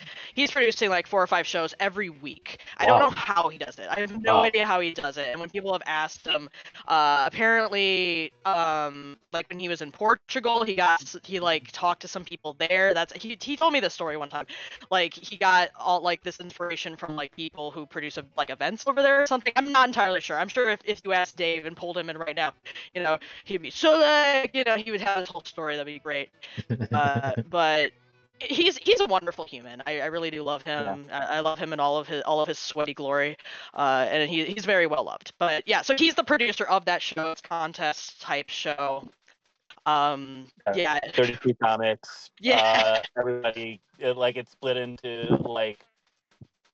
producing like 4 or 5 shows every week. I don't know how he does it. I have no idea how he does it. And when people have asked him, apparently, like when he was in Portugal, he like talked to some people there. He told me this story one time. Like he got all like this inspiration from like people who produce like events over there or something. I'm not entirely sure. I'm sure if you asked Dave and pulled him in right now, he'd be so like, he would have this whole story. That'd be great. But he's a wonderful human. I really do love him. Yeah. I love him in all of his sweaty glory. And he's very well loved. But yeah, so he's the producer of that show. It's contest type show. Yeah. 32 comics. Yeah. Everybody it's split into like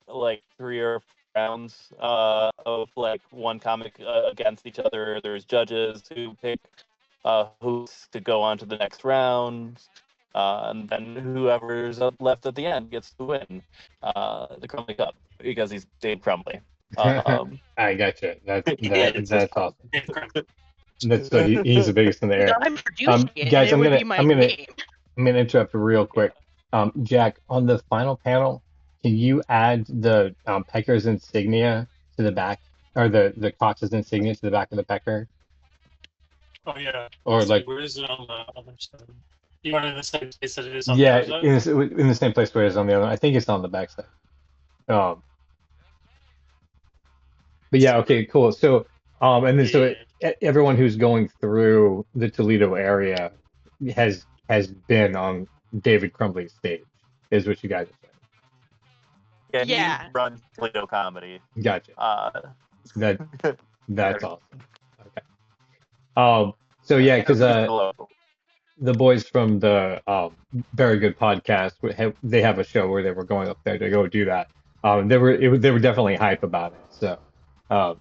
3 or 4 rounds of like one comic against each other. There's judges who pick who's to go on to the next round, and then whoever's left at the end gets to win the Crumbly Cup because he's Dave Crumbly. I gotcha. That's awesome. That's he's the biggest in the air. I'm producing it. Guys, I'm gonna interrupt real quick. Jack, on the final panel, can you add the pecker's insignia to the back, or the Cox's insignia to the back of the pecker? Oh yeah. Or like, where is it on the other side? You want it in the same place that it is on the other side? in the same place where it is on the other. I think it's on the back side. But yeah, okay, cool. So and then everyone who's going through the Toledo area has been on David Crumbly's stage, is what you guys are saying. Yeah. He runs Toledo comedy. Gotcha. That's awesome. Okay. So yeah, because the boys from the Very Good Podcast, they have a show where they were going up there to go do that. They were definitely hype about it. So I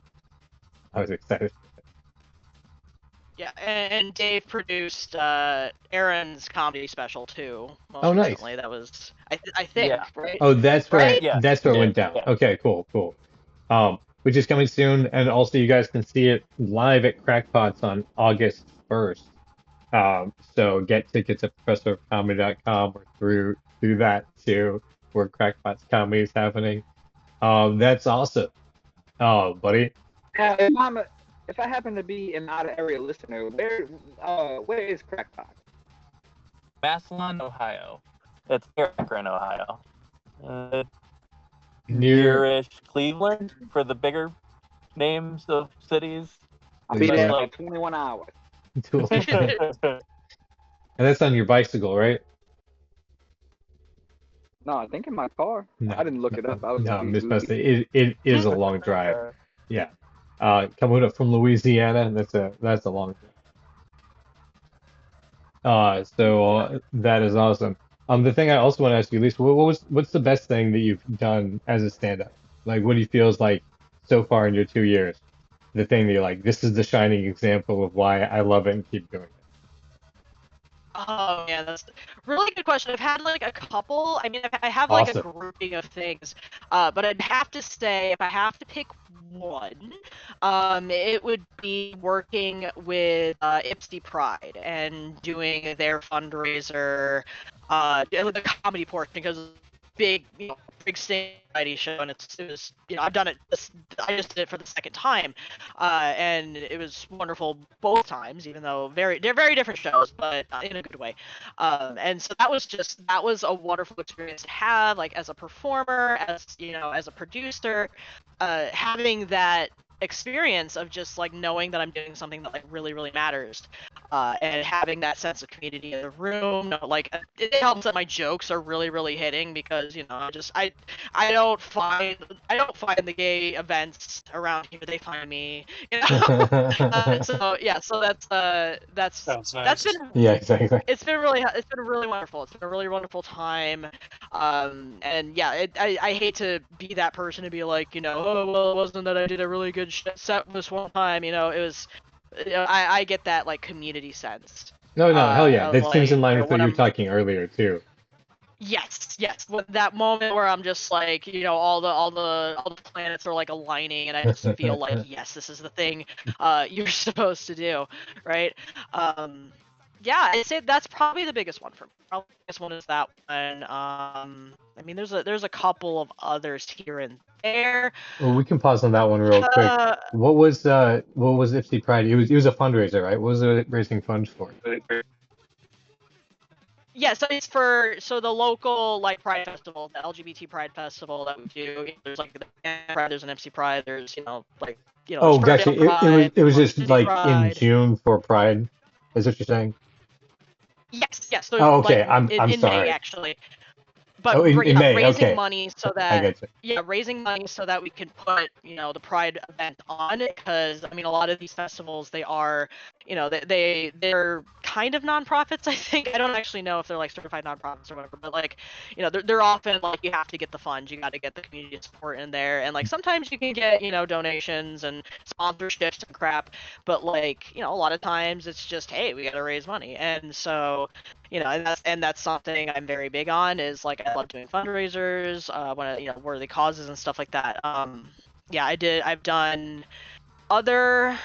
was excited. Yeah, and Dave produced Aaron's comedy special too. Oh, nice. Recently. That was, I think, right? Oh, that's where right? That's where it went down. Yeah. Okay, cool. Which is coming soon, and also you guys can see it live at Crackpots on August 1st. So get tickets at professorofcomedy.com or through that too, where Crackpots comedy is happening. That's awesome. Oh, buddy. If I happen to be an out of area listener, where is Crackpot? Massillon, Ohio. That's Akron, Ohio. Near-ish Cleveland for the bigger names of cities. I'll be there in like 21 hours. And that's on your bicycle, right? No, I think in my car. No, I didn't look it up. Miss Bessie, it is a long drive. Yeah. Coming up from Louisiana, that's a long drive. So that is awesome. The thing I also want to ask you, Lisa, what's the best thing that you've done as a stand-up? Like, what do you feel is like so far in your 2 years? The thing that you're like, this is the shining example of why I love it and keep doing it. Oh man, that's a really good question. I've had like a couple. I mean, I have like a grouping of things, but I'd have to say, if I have to pick one, it would be working with Ipsy Pride and doing their fundraiser, the comedy portion, because big, big variety show, and it was, I've done it. I just did it for the second time, and it was wonderful both times, even though they're very different shows, but in a good way. And so that was a wonderful experience to have, like as a performer, as as a producer, having that experience of just like knowing that I'm doing something that like really really matters, and having that sense of community in the room. Like it helps that my jokes are really really hitting, because I don't find the gay events around here, they find me, so yeah, so Sounds that's nice. been Yeah, exactly. it's been really wonderful. It's been a really wonderful time. And yeah, I hate to be that person to be like, oh well, it wasn't that I did a really good set this one time. It was, I get that like community sense. No, no, hell yeah. Of That seems in like, line with what when you were I'm talking earlier too. yes, that moment where I'm just like, all the planets are like aligning, and I just feel like, yes, this is the thing you're supposed to do, right? Um, yeah, I'd say that's probably the biggest one for me. Probably the biggest one is that one. I mean, there's a couple of others here and there. Well, we can pause on that one real quick. Uh, What was Ipsy Pride? It was a fundraiser, right? What was it raising funds for? yeah, so it's for the local like Pride Festival, the LGBT Pride Festival that we do. There's like the Pride, there's an MC Pride, there's there's Oh, gotcha. Ferndale Pride, It was Orange just City like in Pride. June for Pride. Is what you're saying? Yes. So Oh, like okay. I'm in May sorry. actually. Oh, But in May. raising Okay, money so I that get you. raising money so that we can put the Pride event on, because I mean a lot of these festivals, they are they're kind of nonprofits. I think I don't actually know if they're like certified nonprofits or whatever, but like they're often like you have to get the funds, you got to get the community support in there, and like sometimes you can get donations and sponsorships and crap, but like a lot of times it's just, hey, we got to raise money. And so and that's something I'm very big on, is like I love doing fundraisers, when worthy causes and stuff like that. Yeah, I've done other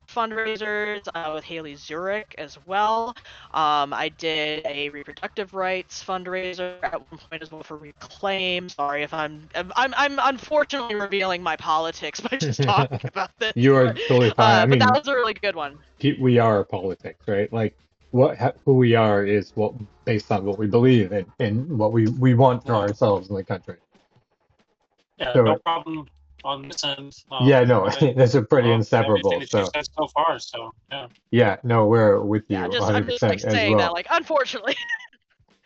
fundraisers with Haley Zurich as well. I did a reproductive rights fundraiser at one point as well for Reclaim. Sorry if I'm unfortunately revealing my politics by just talking about this, You are totally fine. I but that mean, was a really good one. we are politics, right? Like who we are is what based on what we believe and what we want for Yeah, ourselves in the country. yeah, no So problem on this end. yeah, no, I that's a pretty love everything inseparable. that you So said so far. So yeah, yeah, no, we're with Yeah, you I'm just like 100% as saying that, well. like, unfortunately.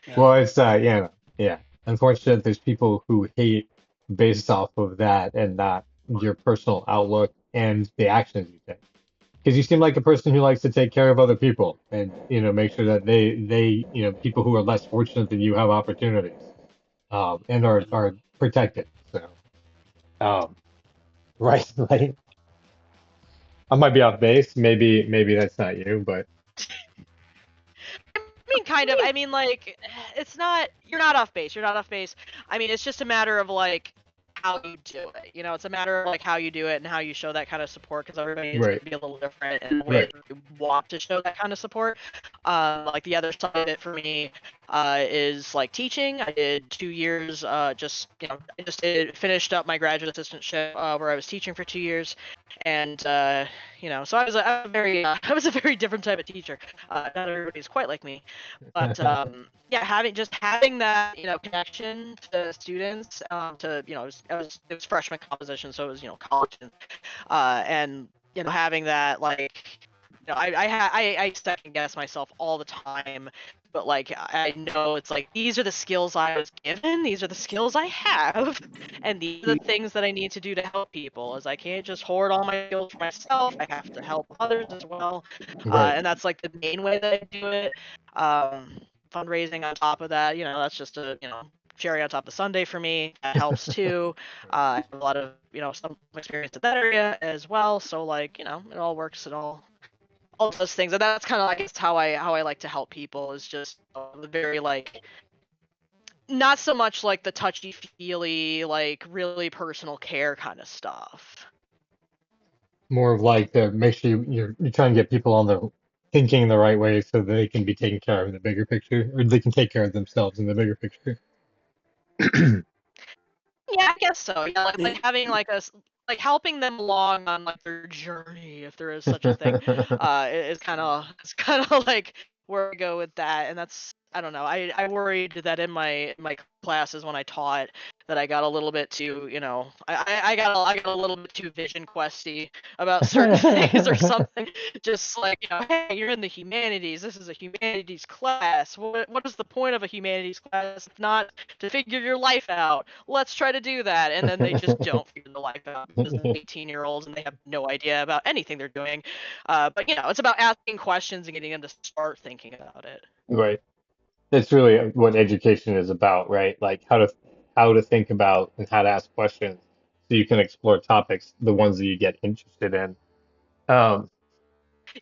yeah, Well, it's yeah, yeah. Unfortunate there's people who hate based off of that and not your personal outlook and the actions you take. Because you seem like a person who likes to take care of other people and make sure that they people who are less fortunate than you have opportunities, and are protected. So um, right, like I might be off base. Maybe that's not you, but I mean, kind of. I mean, like, it's not. You're not off base. You're not off base. I mean, it's just a matter of like how you do it. It's a matter of like how you do it and how you show that kind of support, because everybody is going right, to be a little different in the way right. that you want to show that kind of support. Like the other side of it for me is like teaching. I did 2 years. I just finished up my graduate assistantship where I was teaching for 2 years, and so I was a very different type of teacher. Not everybody's quite like me, but yeah, having that connection to students, to it was freshman composition, so it was college, and having that, like, I second guess myself all the time, but like I know it's like these are the skills I was given, these are the skills I have, and these are the things that I need to do to help people. As I can't just hoard all my skills for myself, I have to help others as well, Right. and that's like the main way that I do it. Um, Fundraising on top of that, that's just a cherry on top of the sundae for me. That helps too. I have a lot of some experience in that area as well, so like it all works. All those things, and that's kind of like how I like to help people, is just the very like not so much like the touchy feely, like really personal care kind of stuff. More of like make sure you're trying to get people on the thinking the right way so they can be taken care of in the bigger picture, or they can take care of themselves in the bigger picture. Yeah, I guess so. Yeah, like having like like helping them along on like their journey, if there is such a thing, is kind of like where I go with that, and that's I don't know. I worried that in my classes when I taught that I got a little bit too, I got a little bit too vision questy about certain things or something. Just like, hey, you're in the humanities. This is a humanities class. What is the point of a humanities class? It's not to figure your life out. Let's try to do that. And then they just don't figure their life out because they're 18-year-olds and they have no idea about anything they're doing. But it's about asking questions and getting them to start thinking about it. Right. That's really what education is about, right? Like how to think about and how to ask questions so you can explore topics, the ones that you get interested in. Um,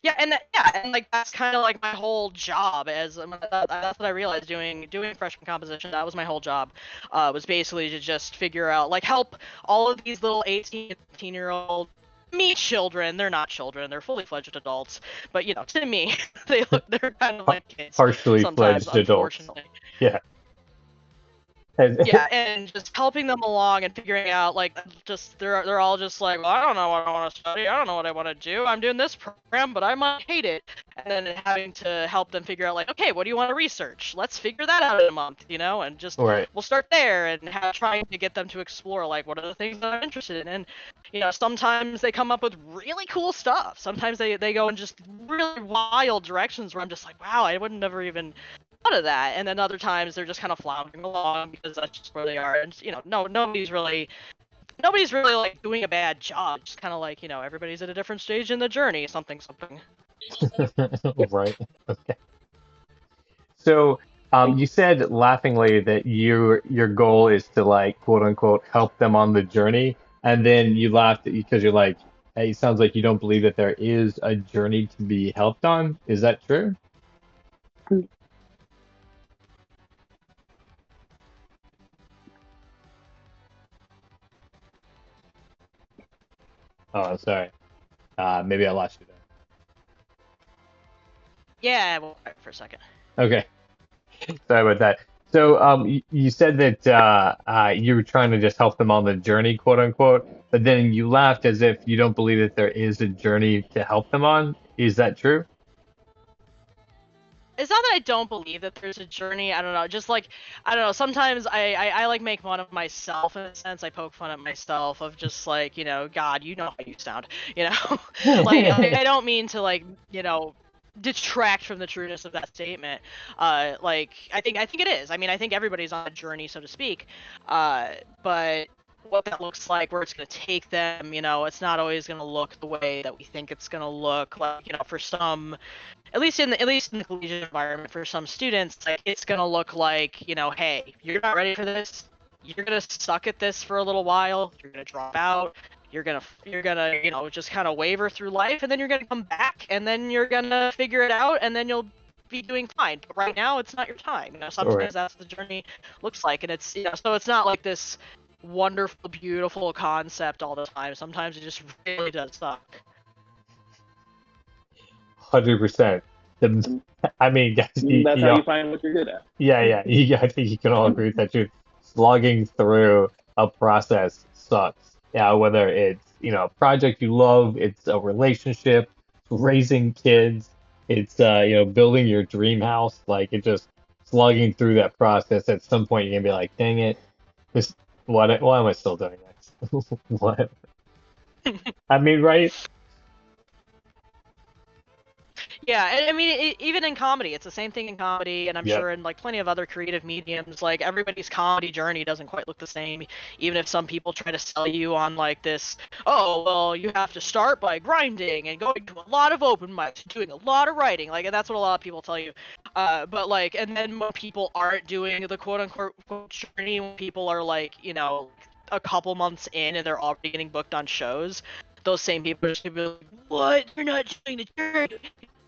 Yeah, and like that's kind of like my whole job as that's what I realized doing freshman composition. That was my whole job, was basically to just figure out like help all of these little 18, 19-year-old me children. They're not children; they're fully fledged adults. But to me, they're kind of like kids partially sometimes, fledged adults. unfortunately. Yeah. And- Yeah, and just helping them along and figuring out like just they're all just like, well, I don't know what I want to study. I don't know what I want to do. I'm doing this program, but I might hate it. And then having to help them figure out like, okay, what do you want to research? Let's figure that out in a month, and just Right. we'll start there and trying to get them to explore like what are the things that I'm interested in. And sometimes they come up with really cool stuff. Sometimes they go in just really wild directions where I'm just like, wow, I would never even of that. And then other times they're just kind of floundering along because that's just where they are. And nobody's really like doing a bad job. Just kind of like everybody's at a different stage in the journey. Something. Right. Okay. So, you said laughingly that your goal is to like quote unquote help them on the journey, and then you laughed because you're like, hey, it sounds like you don't believe that there is a journey to be helped on. Is that true? Oh, I'm sorry. Maybe I lost you Yeah. Well, for a second. there. Okay. Sorry about that. So, you said that you were trying to just help them on the journey, quote unquote, but then you laughed as if you don't believe that there is a journey to help them on. Is that true? It's not that I don't believe that there's a journey. I don't know. Just like I don't know. Sometimes I like make fun of myself in a sense. I poke fun at myself of just like God, you know how you sound. Like I don't mean to like detract from the trueness of that statement. Like I think it is. I mean, I think everybody's on a journey, so to speak. But what that looks like, where it's going to take them, it's not always going to look the way that we think it's going to look. Like for some at least in the collegiate environment for some students, like it's gonna look like, hey, you're not ready for this. You're gonna suck at this for a little while. You're gonna drop out. You're gonna just kind of waver through life, and then you're gonna come back, and then you're gonna figure it out, and then you'll be doing fine. But right now, it's not your time. All right. Sometimes that's what the journey looks like, and it's so it's not like this wonderful, beautiful concept all the time. Sometimes it just really does suck. 100%. I mean, guys, That's how you find what you're good at. yeah, yeah. I think you can all agree with that too. Slogging through a process sucks. Yeah, whether it's, a project you love, it's a relationship, raising kids, it's, building your dream house. Like, it just slogging through that process. At some point, you're gonna be like, dang it, this, why am I still doing this? What? I mean, right? Yeah, and I mean, even in comedy, it's the same thing in comedy, and I'm Yep. sure in like plenty of other creative mediums, like everybody's comedy journey doesn't quite look the same. Even if some people try to sell you on like this, oh, well, you have to start by grinding and going to a lot of open mics, doing a lot of writing, like, and that's what a lot of people tell you. But like, and then when people aren't doing the quote unquote journey, when people are like, a couple months in and they're already getting booked on shows, those same people are just gonna be like, what? You're not doing the journey.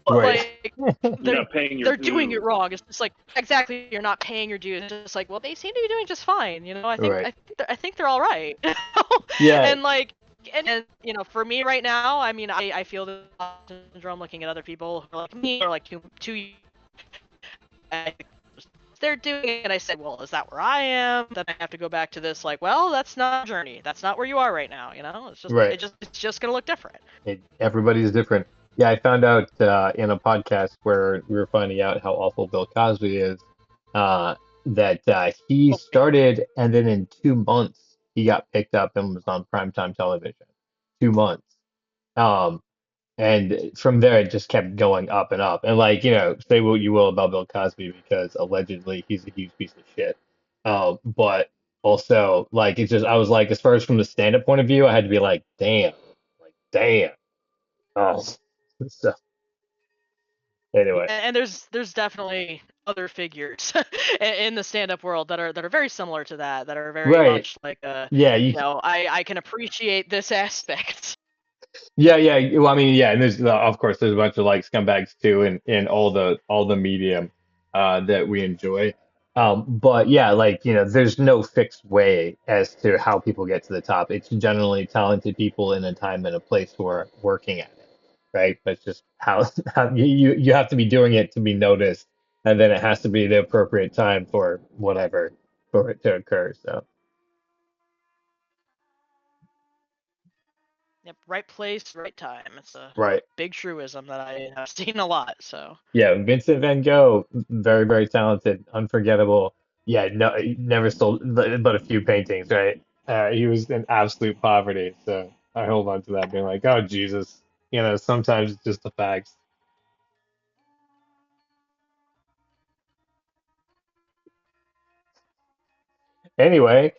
But Right. like You're they're not paying your they're doing it dues. wrong. It's just like exactly you're not paying your dues. It's just like, well, they seem to be doing just fine. I think Right. I think they're all right. Yeah. And like and for me right now, I mean, I feel the syndrome looking at other people who are like me or like too they're doing. And I said, well, is that where I am? Then I have to go back to this, like, well, that's not a journey. That's not where you are right now. It's just, Right. it's just gonna look different. Everybody's different. Yeah, I found out in a podcast where we were finding out how awful Bill Cosby is, that he started and then in 2 months he got picked up and was on primetime television. 2 months. Um, and from there it just kept going up and up. And like, say what you will about Bill Cosby because allegedly he's a huge piece of shit. But also like it's just I was like, as far as from the stand-up point of view, I had to be like damn. Oh, so anyway, And there's definitely other figures in the stand-up world that are very similar to that are very right? much like Yeah, I can appreciate this aspect. yeah. Well, I mean, yeah, and there's of course there's a bunch of like scumbags too in all the medium that we enjoy. But yeah, like there's no fixed way as to how people get to the top. It's generally talented people in a time and a place who are working at it, right? That's just how, how you have to be doing it to be noticed, and then it has to be the appropriate time for whatever for it to occur. So Yep, right place, right time. It's a right. big truism that I have seen a lot. So Yeah, Vincent Van Gogh, very, very talented, unforgettable. Yeah, no, he never sold but a few paintings, right? He was in absolute poverty, so I hold on to that, being like, oh Jesus, sometimes it's just the facts. Anyway,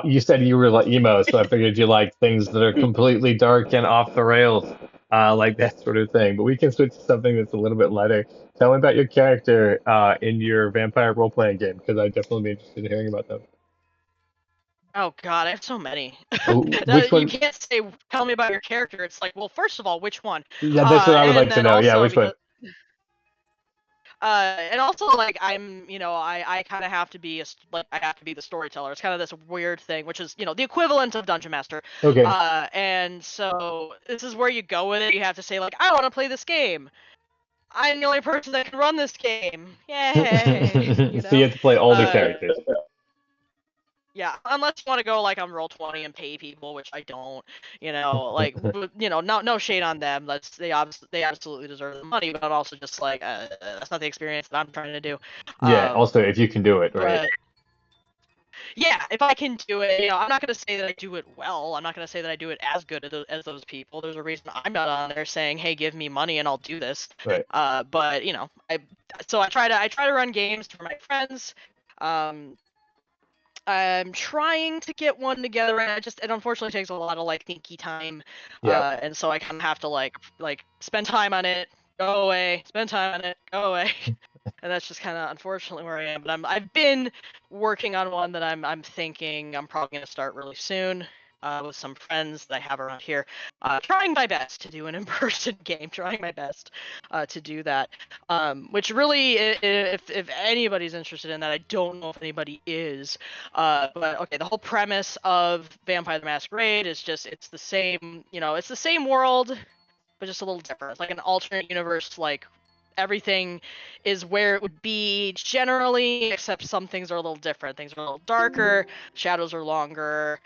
you said you were like emo, so I figured you like things that are completely dark and off the rails, like that sort of thing. But we can switch to something that's a little bit lighter. Tell me about your character in your vampire role-playing game, because I'd definitely be interested in hearing about them. oh god, I have so many. Which You one? can't say tell me about your character. It's like, well, first of all, which one? Yeah, that's what I would And like to then know. Yeah, also which one? because and also like I'm I kind of have to be like I have to be the storyteller. It's kind of this weird thing, which is the equivalent of dungeon master. Okay. And so this is where you go with it. You have to say like, I want to play this game. I'm the only person that can run this game. Yay! So you have to play all the Uh, characters. yeah, unless you want to go like on Roll20 and pay people, which I don't. Like no shade on them. They absolutely deserve the money, but I'm also just like that's not the experience that I'm trying to do. Yeah, also if you can do it, right? But yeah, if I can do it, I'm not gonna say that I do it well. I'm not gonna say that I do it as good as those people. There's a reason I'm not on there saying, "Hey, give me money and I'll do this." Right. But I try to run games for my friends. Um, I'm trying to get one together, and it unfortunately takes a lot of like thinky time. Yeah. And so I kind of have to like spend time on it, go away, spend time on it, go away. And that's just kind of unfortunately where I am. But I've been working on one that I'm thinking I'm probably gonna start really soon. With some friends that I have around here, trying my best to do an in-person game, trying my best to do that. Which really, if anybody's interested in that, I don't know if anybody is. But okay, the whole premise of Vampire the Masquerade is just it's the same, it's the same world, but just a little different. It's like an alternate universe, like everything is where it would be generally, except some things are a little different. Things are a little darker, shadows are longer,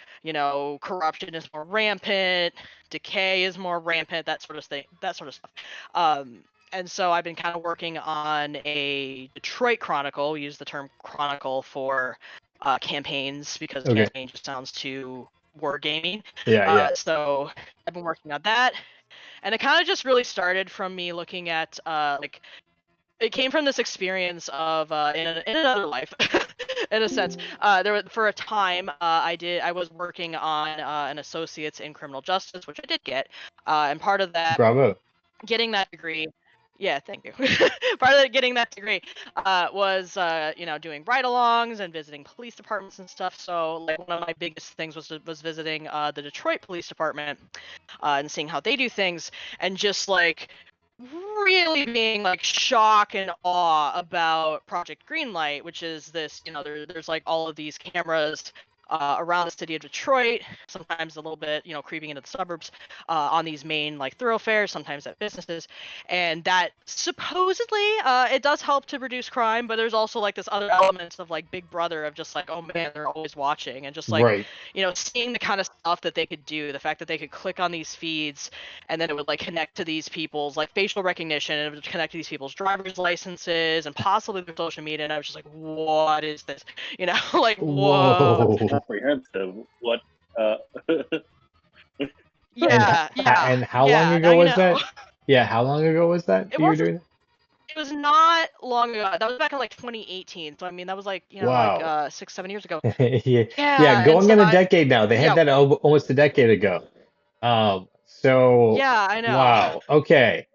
corruption is more rampant, decay is more rampant, that sort of stuff. And so I've been kind of working on a Detroit Chronicle. We use the term chronicle for campaigns because Okay. campaign just sounds too wargaming. Yeah. So I've been working on that. And it kind of just really started from me looking at it came from this experience of in another life, in a sense. For a time I was working on an associate's in criminal justice, which I did get, and part of that Bravo. getting that degree. Yeah, thank you. Part of that, getting that degree was doing ride-alongs and visiting police departments and stuff. So like one of my biggest things was visiting the Detroit Police Department and seeing how they do things, and just like really being like shock and awe about Project Greenlight, which is this, there's like all of these cameras around the city of Detroit, sometimes a little bit, creeping into the suburbs, on these main like thoroughfares, sometimes at businesses, and that supposedly it does help to reduce crime, but there's also like this other element of like Big Brother of just like, oh man, they're always watching, and just like, Right. seeing the kind of stuff that they could do, the fact that they could click on these feeds and then it would like connect to these people's like facial recognition, and it would connect to these people's driver's licenses and possibly their social media, and I was just like, what is this? Like, whoa. Whoa. Comprehensive. What? Yeah, yeah. And how yeah, long now ago you was know. that? Yeah, how long ago was that It you were wasn't. doing that? It was not long ago. That was back in like 2018. So I mean, that was like Wow. 6, 7 years ago. Yeah, yeah, Yeah, and going so on a decade now. They had yeah, that almost a decade ago. So yeah, I know. wow. Okay.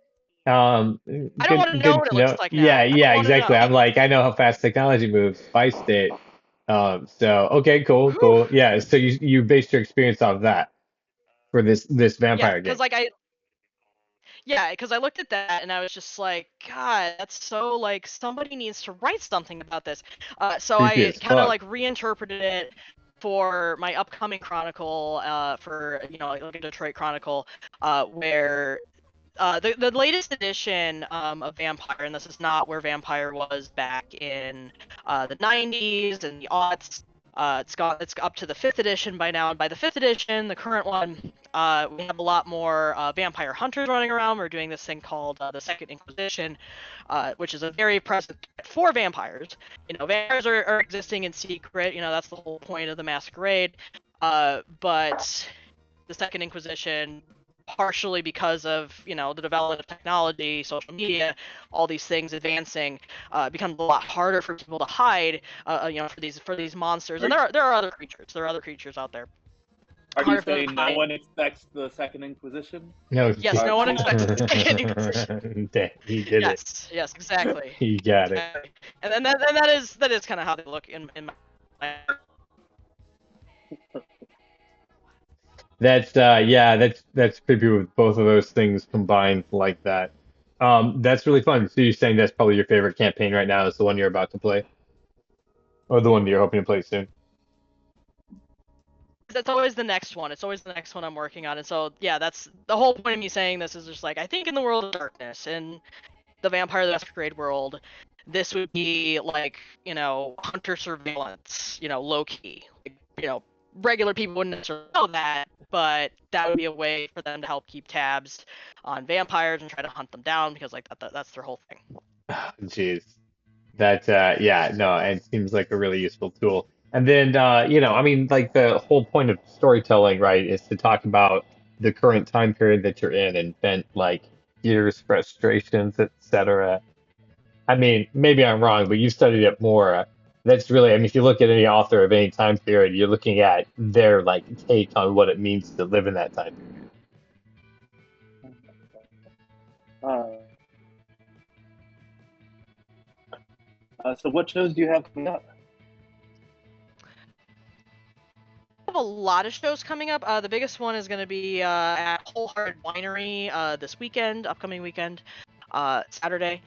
I don't want to know Good what it to looks know. like Yeah, now. I don't yeah, want to exactly. know. I'm like, I know how fast technology moves. Spice State. So okay, cool, Whew. cool. Yeah, so you based your experience off that for this Yeah, vampire game. because I looked at that and I was just like, God, that's so like somebody needs to write something about this. So Creepy I as kind of fuck. like reinterpreted it for my upcoming chronicle, for like a Detroit Chronicle, where the latest edition of Vampire, and this is not where Vampire was back in the 90s and the aughts. It's up to the 5th edition by now, and by the 5th edition, the current one, we have a lot more vampire hunters running around. We're doing this thing called the Second Inquisition, which is a very present threat for vampires. Vampires are existing in secret. That's the whole point of the Masquerade. But the Second Inquisition, partially because of the development of technology, social media, all these things advancing, becomes a lot harder for people to hide. For these monsters, and there are other creatures. There are other creatures out there. Are you Harder for them saying to no hide. one expects the Second Inquisition? No, Yes, no one expects the Second Inquisition. Dang, he did it. Yes, exactly. He got it. Exactly. And then that is kind of how they look in my. That's yeah, that's creepy with both of those things combined like that. That's really fun. So you're saying that's probably your favorite campaign right now is the one you're about to play, or the one you're hoping to play soon. That's always the next one. It's always the next one I'm working on. And so, yeah, that's the whole point of me saying this is just like, I think in the world of darkness, in the Vampire the Masquerade world, this would be like, hunter surveillance, low key. Regular people wouldn't necessarily know that, but that would be a way for them to help keep tabs on vampires and try to hunt them down because, like, that's their whole thing. Jeez. That yeah, no, it seems like a really useful tool. And then I mean like the whole point of storytelling, right, is to talk about the current time period that you're in and vent like fears, frustrations, etc. I mean, maybe I'm wrong, but you've studied it more. That's really, I mean, if you look at any author of any time period, you're looking at their like take on what it means to live in that time period. Uh, so what shows do you have coming up? Have a lot of shows coming up. The biggest one is going to be at Wholehearted Winery upcoming weekend, Saturday.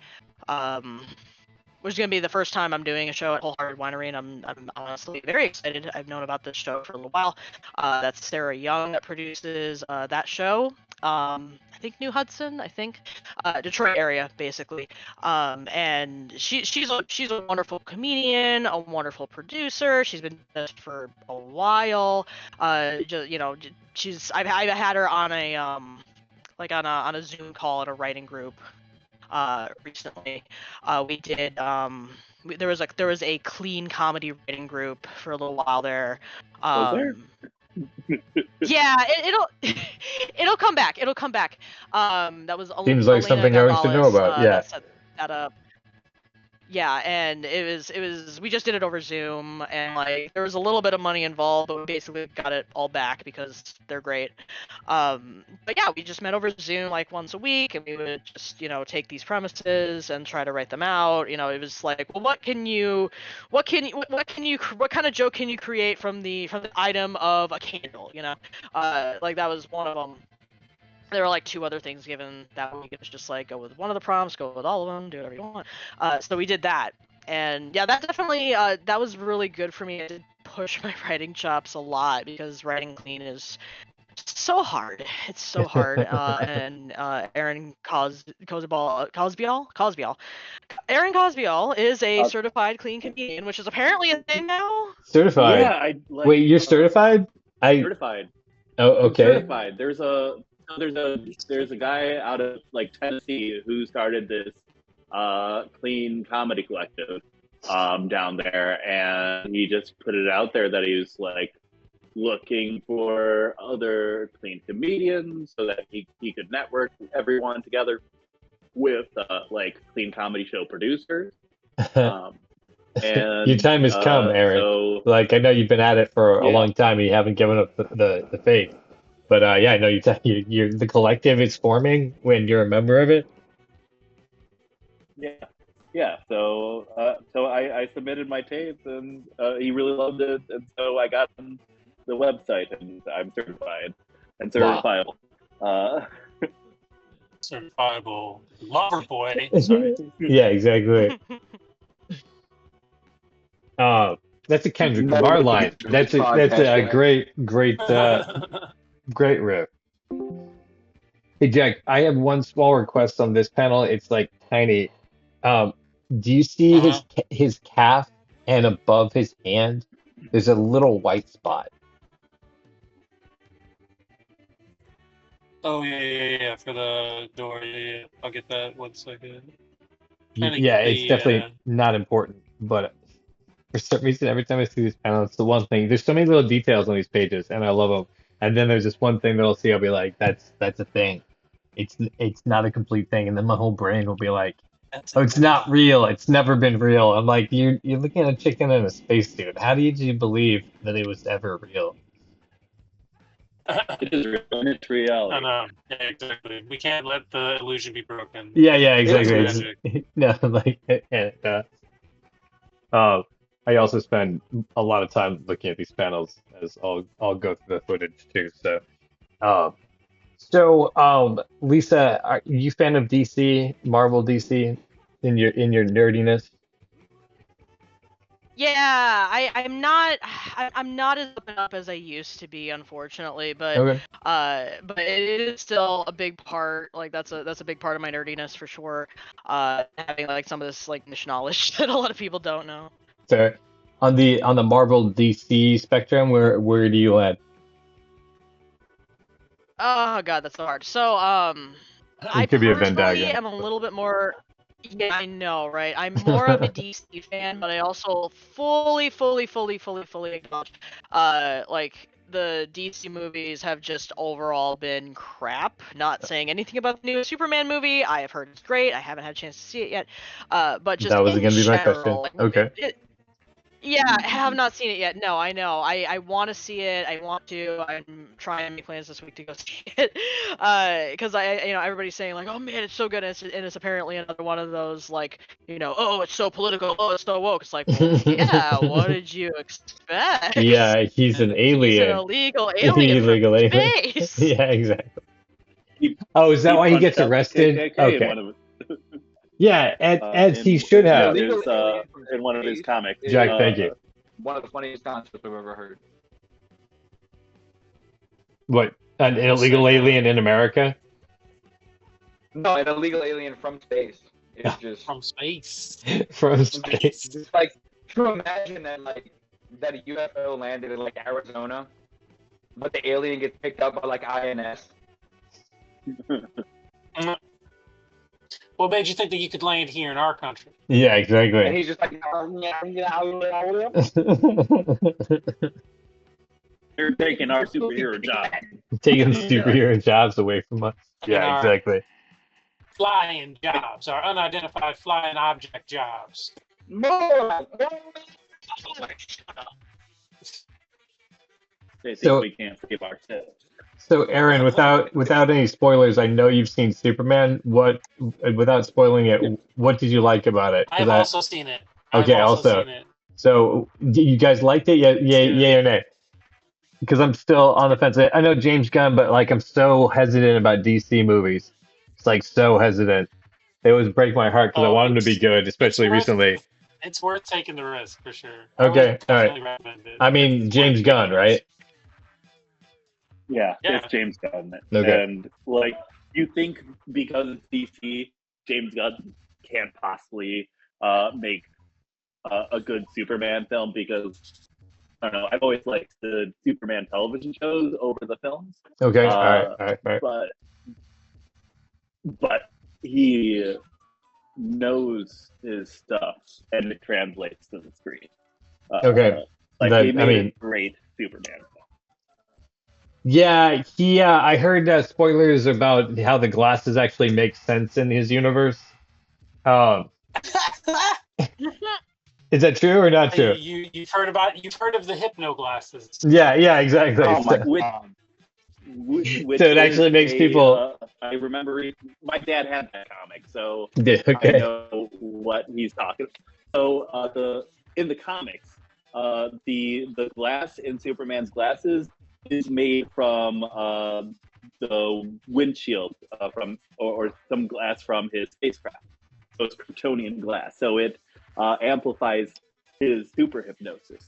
Which is going to be the first time I'm doing a show at Wholehearted Winery, and I'm honestly very excited. I've known about this show for a little while. That's Sarah Young that produces that show. I think New Hudson, Detroit area, basically. And she's a wonderful comedian, a wonderful producer. She's been doing this for a while. I've had her on a on a Zoom call at a writing group recently. We did there was a clean comedy writing group for a little while there. Was there? Yeah, it'll come back. It'll come back. That was Seems like Elena something I should know Gonzalez about. Yeah. that set that up. Yeah, and it was we just did it over Zoom, and like there was a little bit of money involved, but we basically got it all back because they're great. But yeah, we just met over Zoom like once a week, and we would just take these premises and try to write them out. It was like, well, what kind of joke can you create from the item of a candle? Like that was one of them. There were like 2 other things given that week. It was just like, go with one of the prompts, go with all of them, do whatever you want. So we did that. And yeah, that definitely, that was really good for me. I did push my writing chops a lot because writing clean is so hard. It's so hard. And Aaron Cosbial. Aaron Cosbial is a certified clean comedian, which is apparently a thing now. Certified. Yeah, I like. Wait, you're certified? Certified. Oh, I'm okay. certified. There's a guy out of like Tennessee who started this clean comedy collective down there, and he just put it out there that he was like looking for other clean comedians so that he could network everyone together with like clean comedy show producers. And Your time has come, Aaron. So Like I know you've been at it for a Yeah. long time and you haven't given up the faith. But yeah, I know you're the collective is forming when you're a member of it. yeah. So I submitted my tapes, and he really loved it, and so I got on the website, and I'm certified and certifiable. Certifiable lover boy. Sorry. Yeah, exactly. That's a Kendrick Lamar line. That's a great riff. Hey Jack, I have one small request on this panel. It's like tiny. Do you see his calf and above his hand? There's a little white spot. Oh yeah, for the door. Yeah. I'll get that 1 second. Yeah, it's definitely not important, but for some reason, every time I see this panel, it's the one thing. There's so many little details on these pages, and I love them. And then there's this one thing that I'll see. I'll be like, "That's a thing. It's not a complete thing." And then my whole brain will be like, "Oh, it's not real. It's never been real." I'm like, "You're looking at a chicken in a spacesuit. How did you believe that it was ever real?" It is real, and it's reality. I know. Yeah, exactly. We can't let the illusion be broken. Yeah, exactly. No, like, I also spend a lot of time looking at these panels as I'll go through the footage too. Lisa, are you a fan of DC, Marvel DC, in your nerdiness? Yeah, I'm not as up and up as I used to be, unfortunately, Okay. but it is still a big part. Like that's a big part of my nerdiness for sure. Having like some of this like niche knowledge that a lot of people don't know. So on the Marvel DC spectrum, where do you land? Oh God, that's so hard. So I could be a Venn personally diagram. am a little bit more. Yeah, I know, right? I'm more of a DC fan, but I also fully acknowledge, like the DC movies have just overall been crap. Not saying anything about the new Superman movie. I have heard it's great. I haven't had a chance to see it yet. But just That was in gonna be my question. general, like, Okay. yeah, I have not seen it yet. No, I know. I want to see it. I want to. I'm trying to make plans this week to go see it. Because everybody's saying like, oh man, it's so good, and it's apparently another one of those like, oh, it's so political, oh, it's so woke. It's like, well, yeah, what did you expect? Yeah, he's an alien. He's an illegal alien Illegal from alien. space. Yeah, exactly. Oh, is that why he gets punched out the arrested? KKK in Okay. one of- Yeah, as he should have. in one of his comics. Jack, thank you. One of the funniest concepts I've ever heard. What, an illegal alien in America? No, an illegal alien from space. It's just From space. From space. Just like, can you imagine that a UFO landed in like Arizona, but the alien gets picked up by like INS? What made you think that you could land here in our country? Yeah, And exactly. he's just like, They're taking our superhero job. Taking superhero jobs away from us. Yeah, exactly. Flying jobs, our unidentified flying object jobs. They think So- we can't save ourselves. So, Aaron, without any spoilers, I know you've seen Superman. Without spoiling it, what did you like about it? 'Cause I've also seen it. Okay, I've also. seen it. So, you guys liked it? Yay or nay? Because I'm still on the fence. I know James Gunn, but like I'm so hesitant about DC movies. It's like so hesitant. They always break my heart because I want them to be good, especially recently. It's worth taking the risk for sure. Okay, I would all right. definitely recommend it. I mean, It's James worth Gunn, taking the right? risk. Yeah, Yeah. it's James Gunn, Okay. and like you think because it's DC, James Gunn can't possibly make a good Superman film because I don't know. I've always liked the Superman television shows over the films, Okay. All right. uh, All right. All right. but he knows his stuff and it translates to the screen. Okay. Like That he I made a mean, great Superman film. yeah, he. I heard spoilers about how the glasses actually make sense in his universe. Um, is that true or not true? You've heard of the hypno glasses. Yeah. Yeah. Exactly. Oh my Which god. which So it is actually makes people. I remember my dad had that comic, so Yeah, I okay. know what he's talking. So the in the comics, the glass in Superman's glasses is made from the windshield from or some glass from his spacecraft. So it's Kryptonian glass. So it amplifies his super hypnosis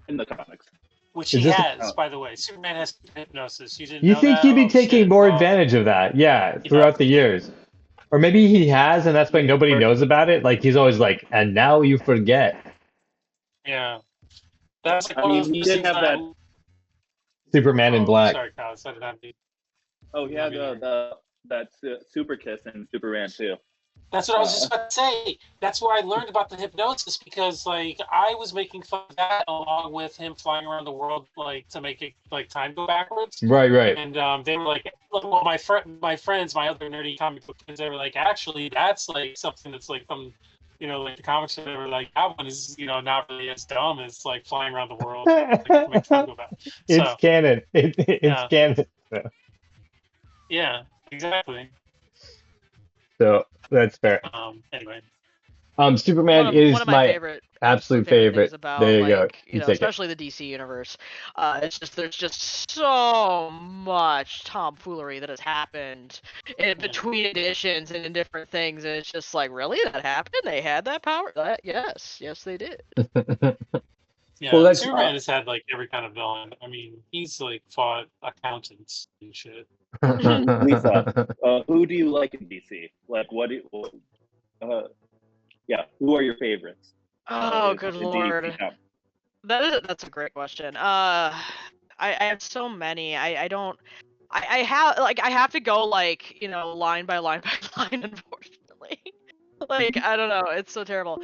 in the comics. Which Is he this? has, by the way. Superman has hypnosis. You didn't You know think that? he'd be Oh taking shit! more Well, advantage of that? Yeah, he throughout the does. years. Or maybe he has, and that's why nobody knows about it. Like he's always like, and now you forget. Yeah, that's like I one of mean, he those did things have that. that. Superman in Oh, black. sorry, Kyle. I did not mean. Oh, he had that super kiss in Superman too. That's what I was just about to say. That's where I learned about the hypnosis because, like, I was making fun of that along with him flying around the world, like, to make it like time go backwards. Right, right. And they were like, well, my friends, my other nerdy comic book friends, they were like, actually, that's like something that's like from, like the comics. They were like, that one is, not really as dumb as like flying around the world, like, to make time go back. It's So canon. It's yeah, canon. yeah, exactly. So that's fair. Anyway. Superman one is of my my favorite absolute things favorite. about There you go. like You take it. especially the DC universe. It's just there's just so much tomfoolery that has happened in between editions and in different things, and it's just like, really, that happened? They had that power? Yes, they did. Yeah, Well, that's Superman has had like every kind of villain. I mean, he's like fought accountants and shit. Lisa, who do you like in DC? Like, what? Yeah, who are your favorites? Oh, in good DC lord. comics? That's a great question. I have so many. I don't. I have I have to go like line by line by line, unfortunately. Like, I don't know, it's so terrible.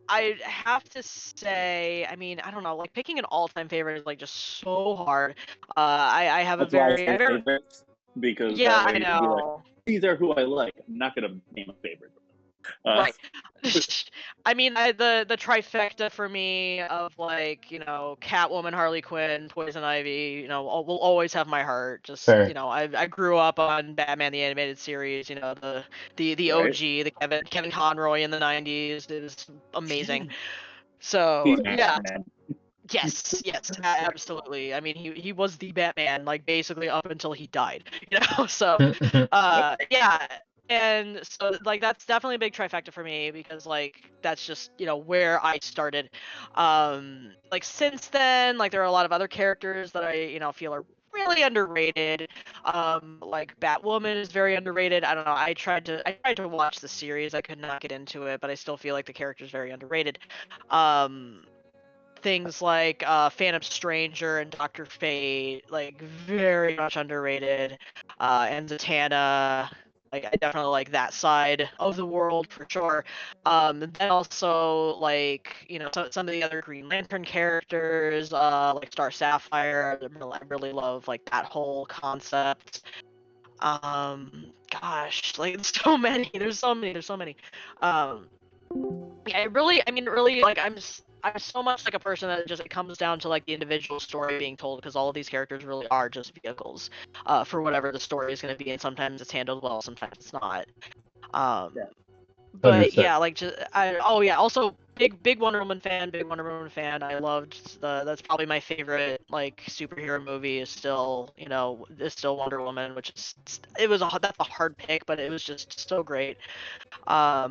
I have to say, I mean, I don't know, like picking an all-time favorite is like just so hard. I have That's a why I very say favorites because yeah, that way I you can be like, know. these are who I like. I'm not gonna name a favorite. Right. I mean, the trifecta for me of like, Catwoman, Harley Quinn, Poison Ivy, will always have my heart. Just, fair. I grew up on Batman the Animated Series, the Right. OG, the Kevin Conroy in the 90s. It was amazing. So, He's yeah. Batman. Yes, absolutely. I mean, he was the Batman, like basically up until he died, So, yeah, and so like that's definitely a big trifecta for me because like that's just where I started. Like since then, like there are a lot of other characters that I feel are really underrated. Like Batwoman is very underrated. I don't know. I tried to watch the series. I could not get into it, but I still feel like the character is very underrated. Things like Phantom Stranger and Doctor Fate, like very much underrated. And Zatanna, like I definitely like that side of the world for sure. And then also like some of the other Green Lantern characters, like Star Sapphire. I really love like that whole concept. Gosh, like so many. There's so many. Yeah, really, like I'm so much like a person that just it comes down to like the individual story being told because all of these characters really are just vehicles, for whatever the story is going to be, and sometimes it's handled well, sometimes it's not. Yeah. But Understood. yeah, like also big Wonder Woman fan, I loved that's probably my favorite like superhero movie is still Wonder Woman, which is that's a hard pick, but it was just so great. Yeah.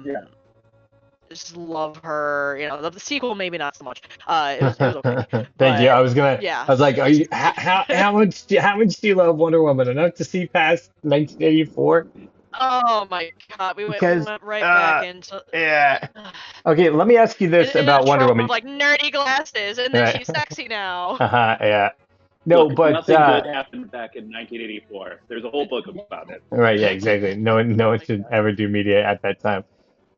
just love her. The sequel maybe not so much. It was okay, Thank you. but I yeah. was like, are you how much do you love Wonder Woman? Enough to see past 1984? Oh my God, we Because went right back into yeah. Okay, let me ask you in, this in a about Wonder trope of Woman. like nerdy glasses, and then Right. she's sexy now. Yeah. No, Look, but nothing good happened back in 1984. There's a whole book about it. right, yeah, exactly. No one should ever do media at that time.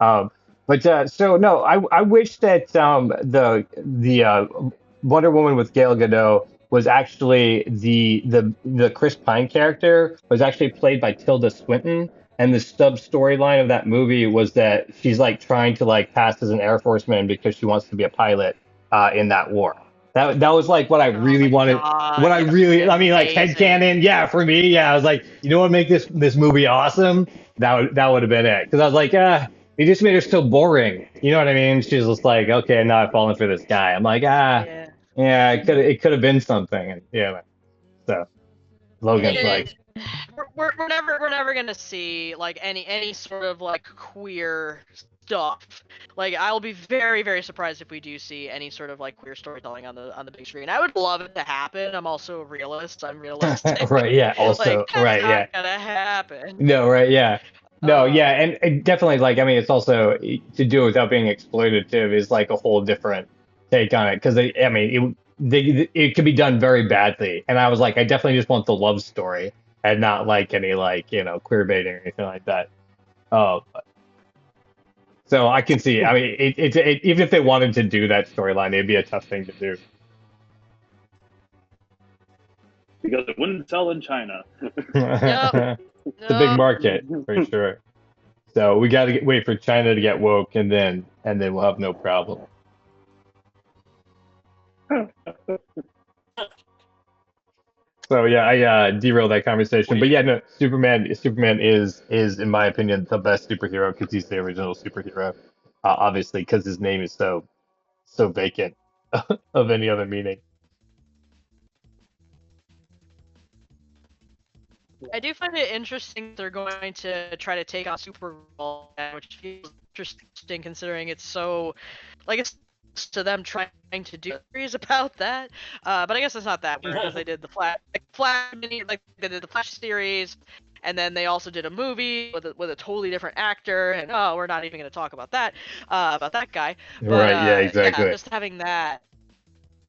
Um, but so no, I wish that the Wonder Woman with Gal Gadot was actually the Chris Pine character was actually played by Tilda Swinton, and the sub storyline of that movie was that she's like trying to like pass as an Air Forceman because she wants to be a pilot in that war. That was like what I Oh really my wanted. What God, I that would really, be I mean, like amazing. headcanon, yeah, for me, yeah, I was like, you know what, make this movie awesome. That would have been it. Because I was like, they just made her so boring. You know what I mean? She's just like, okay, now I've fallen for this guy. I'm like, Yeah. yeah, it could have been something. And yeah, so Logan's like, It, we're never gonna see like any sort of like queer stuff. Like I'll be very very surprised if we do see any sort of like queer storytelling on the big screen. I would love it to happen. I'm also a realist. I'm realistic. right, yeah, Like also, that's right, yeah. not gonna happen. No, right, yeah. No, yeah, Um, and definitely like I mean it's also to do it without being exploitative is like a whole different take on it because I mean it could be done very badly and I was like I definitely just want the love story and not like any like queer baiting or anything like that. Oh, so I can see. I mean, even if they wanted to do that storyline, it'd be a tough thing to do. Because it wouldn't sell in China. yep. It's a big Yep. market for sure. So we got to wait for China to get woke, and then we'll have no problem. So yeah, I derailed that conversation, but Wait, yeah, no, Superman is in my opinion the best superhero because he's the original superhero, obviously because his name is so vacant of any other meaning. I do find it interesting they're going to try to take on Supergirl, which feels interesting considering it's so, like, it's to them trying to do series about that. But I guess it's not that weird because they did the Flash mini, like they did the Flash series, and then they also did a movie with a totally different actor, and oh, we're not even going to talk about that guy. But Right? Yeah, yeah, exactly. just having that.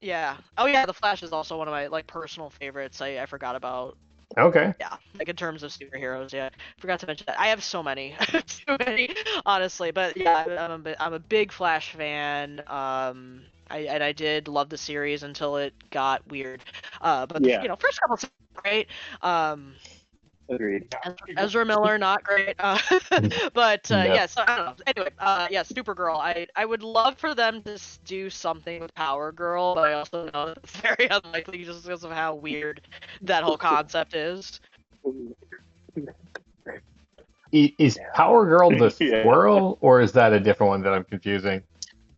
Yeah. Oh yeah, the Flash is also one of my like personal favorites. I forgot about. Okay. Yeah, like in terms of superheroes, yeah. Forgot to mention that. I have so many, too many, honestly. But yeah, I'm a big Flash fan. I did love the series until it got weird. But the, Yeah, first couple seasons were great. Um, agreed. Ezra Miller, not great. But No. yeah, so I don't know. Anyway, yeah, Supergirl. I would love for them to do something with Power Girl, but I also know that it's very unlikely just because of how weird that whole concept is. Is Power Girl the Yeah. squirrel, or is that a different one that I'm confusing?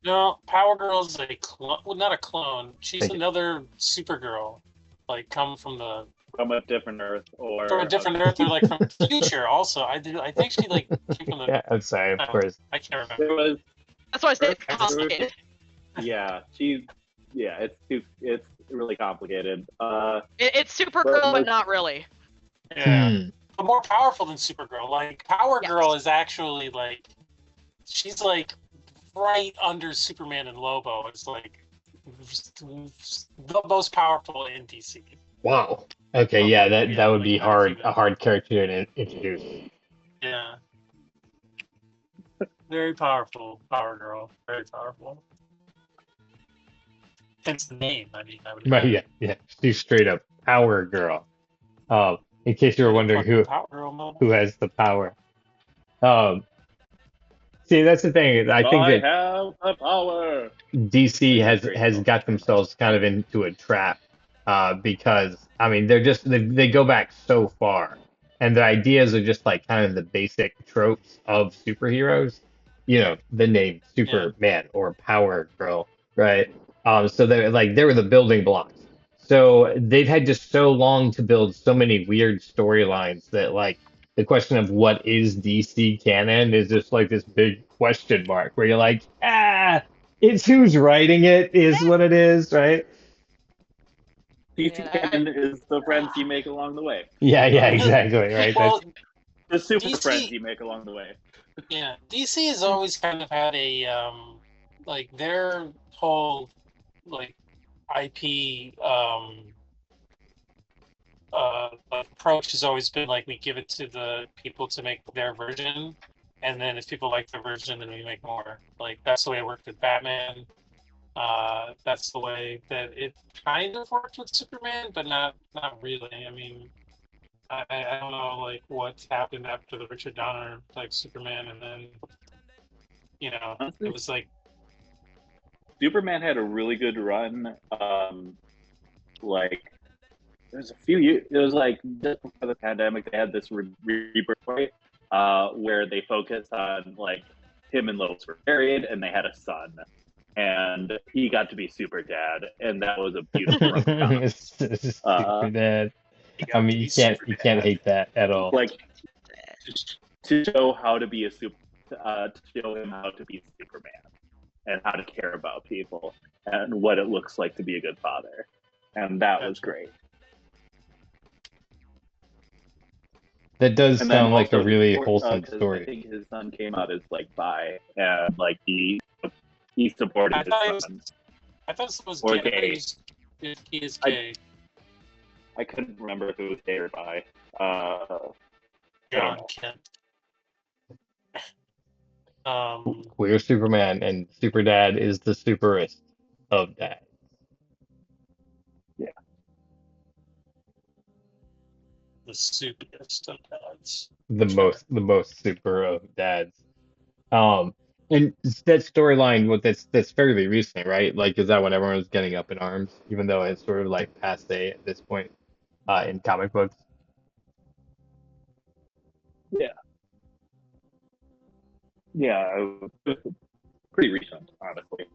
no, Power Girl's a clone. Well, not a clone. She's Thank you. another Supergirl, like come from From a different Earth or a different Earth or like from the future. Also, I think she like came from the. Yeah, I'm sorry, of course. I can't remember. There was That's why I say Earth- it's complicated. yeah, it's really complicated. It's Supergirl, but not really. Yeah, Hmm. but more powerful than Supergirl. Like Power Yes. Girl is actually like, she's like right under Superman and Lobo. It's like the most powerful in DC. Wow. Okay, yeah, that Yeah, would like be that is even- a hard character to introduce. Yeah. Very powerful, Power Girl. Very powerful. Hence the name. I mean, I would. But yeah, she's straight up Power Girl. In case you were wondering Power Girl mode. who has the power. Um, see, that's the thing. I think I that have the power. DC has got themselves kind of into a trap because I mean they go back so far, and the ideas are just like kind of the basic tropes of superheroes. The name Superman or Power Girl, right? So they were the building blocks. So they've had just so long to build so many weird storylines that like the question of what is DC canon is just like this big question mark where you're like, it's who's writing it is what it is, right? DC Yeah. canon is the friends you make along the way. Yeah, exactly, right. Well, The super DC friends you make along the way. Yeah, DC has always kind of had a like their whole like IP approach has always been like we give it to the people to make their version, and then if people like their version, then we make more. Like that's the way it worked with Batman. That's the way that it kind of worked with Superman, but not really. I mean, I don't know like what happened after the Richard Donner like Superman, and then Honestly, it was like Superman had a really good run. Like there's a few years. It was like just before the pandemic. They had this rebirth fight, where they focused on like him and Lois were married and they had a son, and he got to be super dad, and that was a beautiful rom-com. It's Uh, super dad. he I got mean, to be you can't super you can't dad. hate that at all. like to show how to be a super, to show him how to be Superman and how to care about people and what it looks like to be a good father, and that was great. That does And then sound like a also really wholesome because I story. think his son came out as like bi, and like he supported I thought it his was son. I thought this was Or gay. gay. He is I- gay. I couldn't remember if it was gay or bi. I don't John know. Kent. Queer Superman and Super Dad is the superest of dads. The stupidest of dads. The Sure. most super of dads. Um, and that storyline, that's fairly recent, right? Like, is that when everyone was getting up in arms, even though it's sort of like passe at this point, in comic books? Yeah, yeah, it was pretty recent, honestly.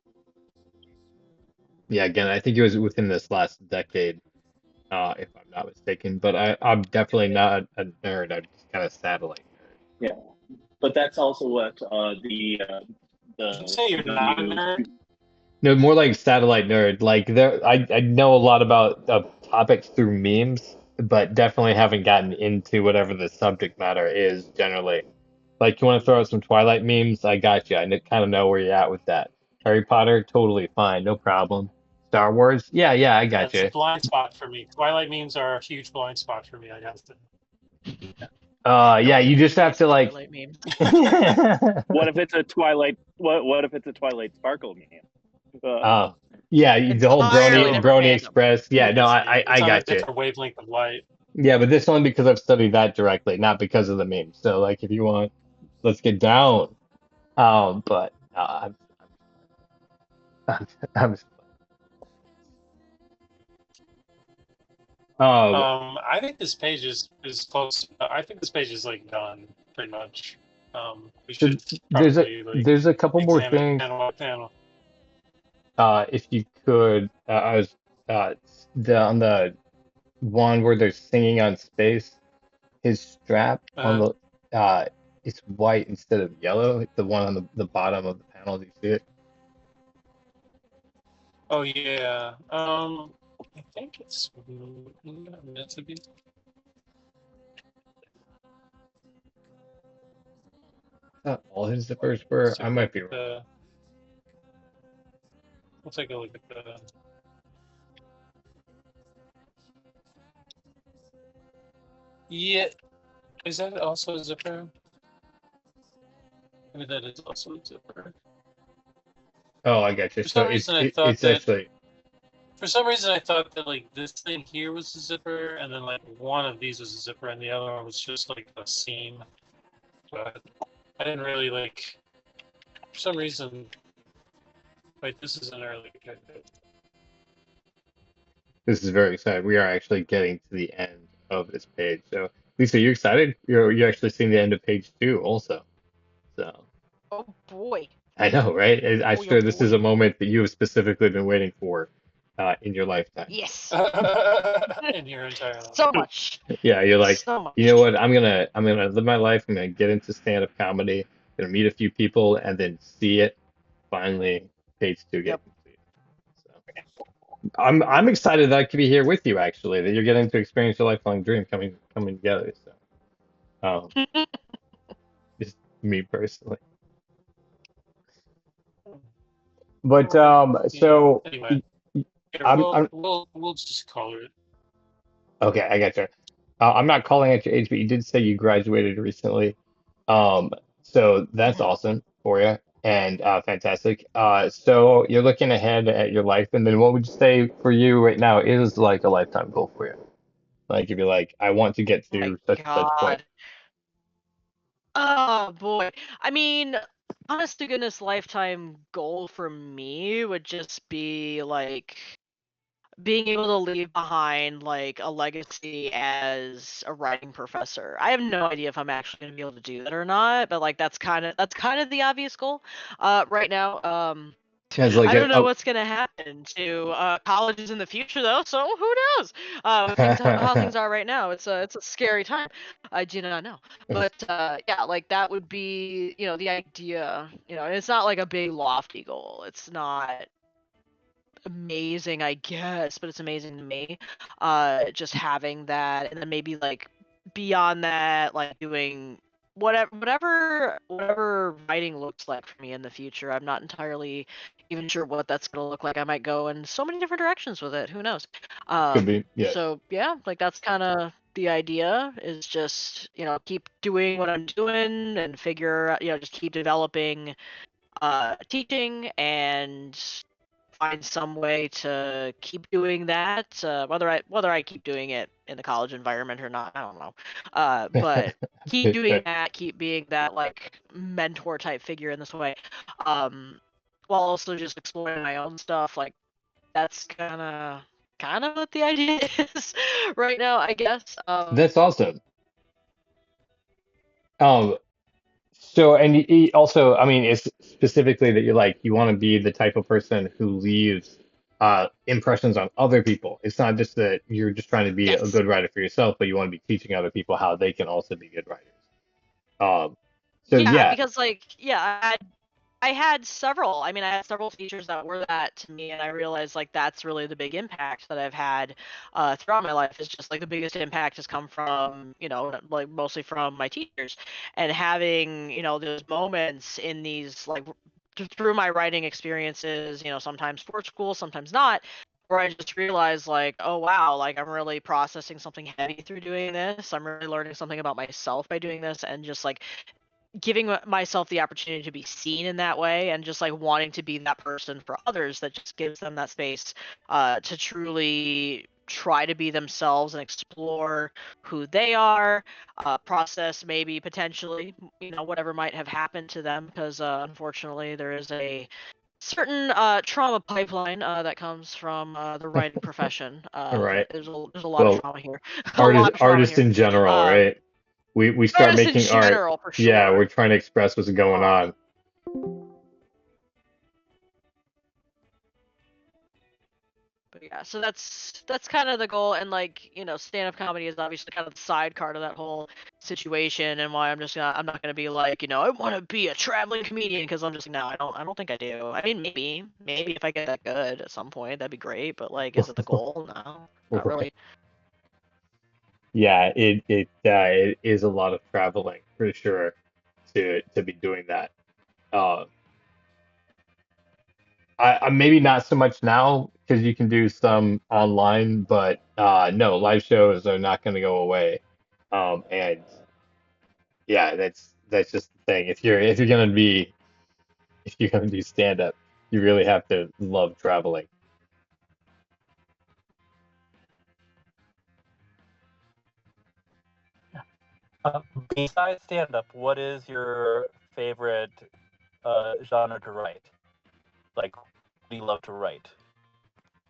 Yeah, again, I think it was within this last decade, if I'm not mistaken. But I'm definitely not a nerd. I'm just kind of satellite nerd. Yeah, but that's also what Did you say you're not a nerd? No, more like satellite nerd. Like I know a lot about topics through memes, but definitely haven't gotten into whatever the subject matter is generally. Like, you want to throw out some Twilight memes? I got you. I kind of know where you're at with that. Harry Potter, totally fine, no problem. Star Wars, yeah, I got That's a you. blind spot for me. Twilight memes are a huge blind spot for me, I guess. Yeah, you just have to like. Twilight memes. What if it's a Twilight? What if it's a Twilight Sparkle meme? Oh, yeah, the whole Entirely Brony different fandom. Express. Yeah, no, I It's on a got you. different wavelength of light. Yeah, but this one because I've studied that directly, not because of the memes. So, like, if you want, let's get down. But I'm um, I think this page is close. I think this page is like done pretty much. We should there's probably like there's a couple more examine things. panel by panel. If you could, I was on the one where they're singing on space. His strap on the it's white instead of yellow. The one on the bottom of the panel. Do you see it? Oh yeah. I think it's meant to be. All his zippers were. I might be wrong. We'll take a look at the. Yeah, is that also a zipper? Maybe that is also a zipper. Oh, I got you. For So some reason, I thought it's that. actually. For some reason, I thought that like this thing here was a zipper, and then like one of these was a zipper, and the other one was just like a seam. But I didn't really like. For some reason, wait, this is an early. This is very exciting. We are actually getting to the end of this page. So, Lisa, you excited? You're actually seeing the end of page 2 also. So, Oh boy. I know, right? I Oh, swear yeah, this boy. is a moment that you have specifically been waiting for in your lifetime. Yes. in your entire life. So much. Yeah, you're like, So you know much. what? I'm gonna live my life. I'm gonna get into stand-up comedy. Gonna meet a few people and then see it finally phase two Yep. get complete. So I'm excited that I could be here with you actually, that you're getting to experience your lifelong dream coming together. So just me personally. But Yeah. so Anyway, here I'm we'll just call it. okay, I got you. I'm not calling at your age, but you did say you graduated recently. So that's Mhm. awesome for you and fantastic. So you're looking ahead at your life, and then what would you say for you right now is like a lifetime goal for you? Like if you're like, I want to get My to such and such point. God. Oh boy. I mean, honest to goodness, lifetime goal for me would just be like being able to leave behind like a legacy as a writing professor. I have no idea if I'm actually going to be able to do that or not, but like that's kind of the obvious goal right now. As like I don't know a what's going to happen to colleges in the future though, so who knows? With things how things are right now, it's a scary time. I do not know. But yeah, like that would be, the idea, and it's not like a big lofty goal. It's not amazing, I guess, but it's amazing to me. Just having that, and then maybe like beyond that, like doing whatever writing looks like for me in the future. I'm not entirely even sure what that's gonna look like. I might go in so many different directions with it. Who knows? could be, yes. So yeah, like that's kind of the idea is just keep doing what I'm doing and figure just keep developing teaching and find some way to keep doing that. Whether I keep doing it in the college environment or not, I don't know. But keep doing that, keep being that like mentor type figure in this way, um, while also just exploring my own stuff. Like that's kind of what the idea is right now, I guess. That's awesome. Um, So, and also, I mean, it's specifically that you're like, you want to be the type of person who leaves impressions on other people. It's not just that you're just trying to be a Yes. good writer for yourself, but you want to be teaching other people how they can also be good writers. Um, so Yeah, yeah, because like yeah, I had several teachers that were that to me, and I realized like that's really the big impact that I've had throughout my life. Is just like the biggest impact has come from like mostly from my teachers, and having those moments in these like through my writing experiences, sometimes for school, sometimes not. Where I just realized, like, oh wow, like I'm really processing something heavy through doing this. I'm really learning something about myself by doing this, and just like giving myself the opportunity to be seen in that way and just like wanting to be that person for others that just gives them that space to truly try to be themselves and explore who they are, process maybe potentially whatever might have happened to them because unfortunately there is a certain trauma pipeline that comes from the writing profession. all right. There's a lot of Well, trauma here. A lot of trauma artists here. in general, um, right? We start Artists in making art. general for Yeah, we're sure. trying to express what's going Um, on. but yeah, so that's kind of the goal, and like stand-up comedy is obviously kind of the sidecar to that whole situation, and why I'm not gonna be like I want to be a traveling comedian because I'm just no, I don't think I do. I mean, maybe if I get that good at some point, that'd be great, but like, is it the goal? No, not Right. really. Yeah, it is a lot of traveling for sure to be doing that. Uh, I maybe not so much now because you can do some online, but no, live shows are not going to go away. And yeah, that's just the thing. If you're gonna be if you're gonna do stand up, you really have to love traveling. Besides stand-up, what is your favorite genre to write? Like, what do you love to write?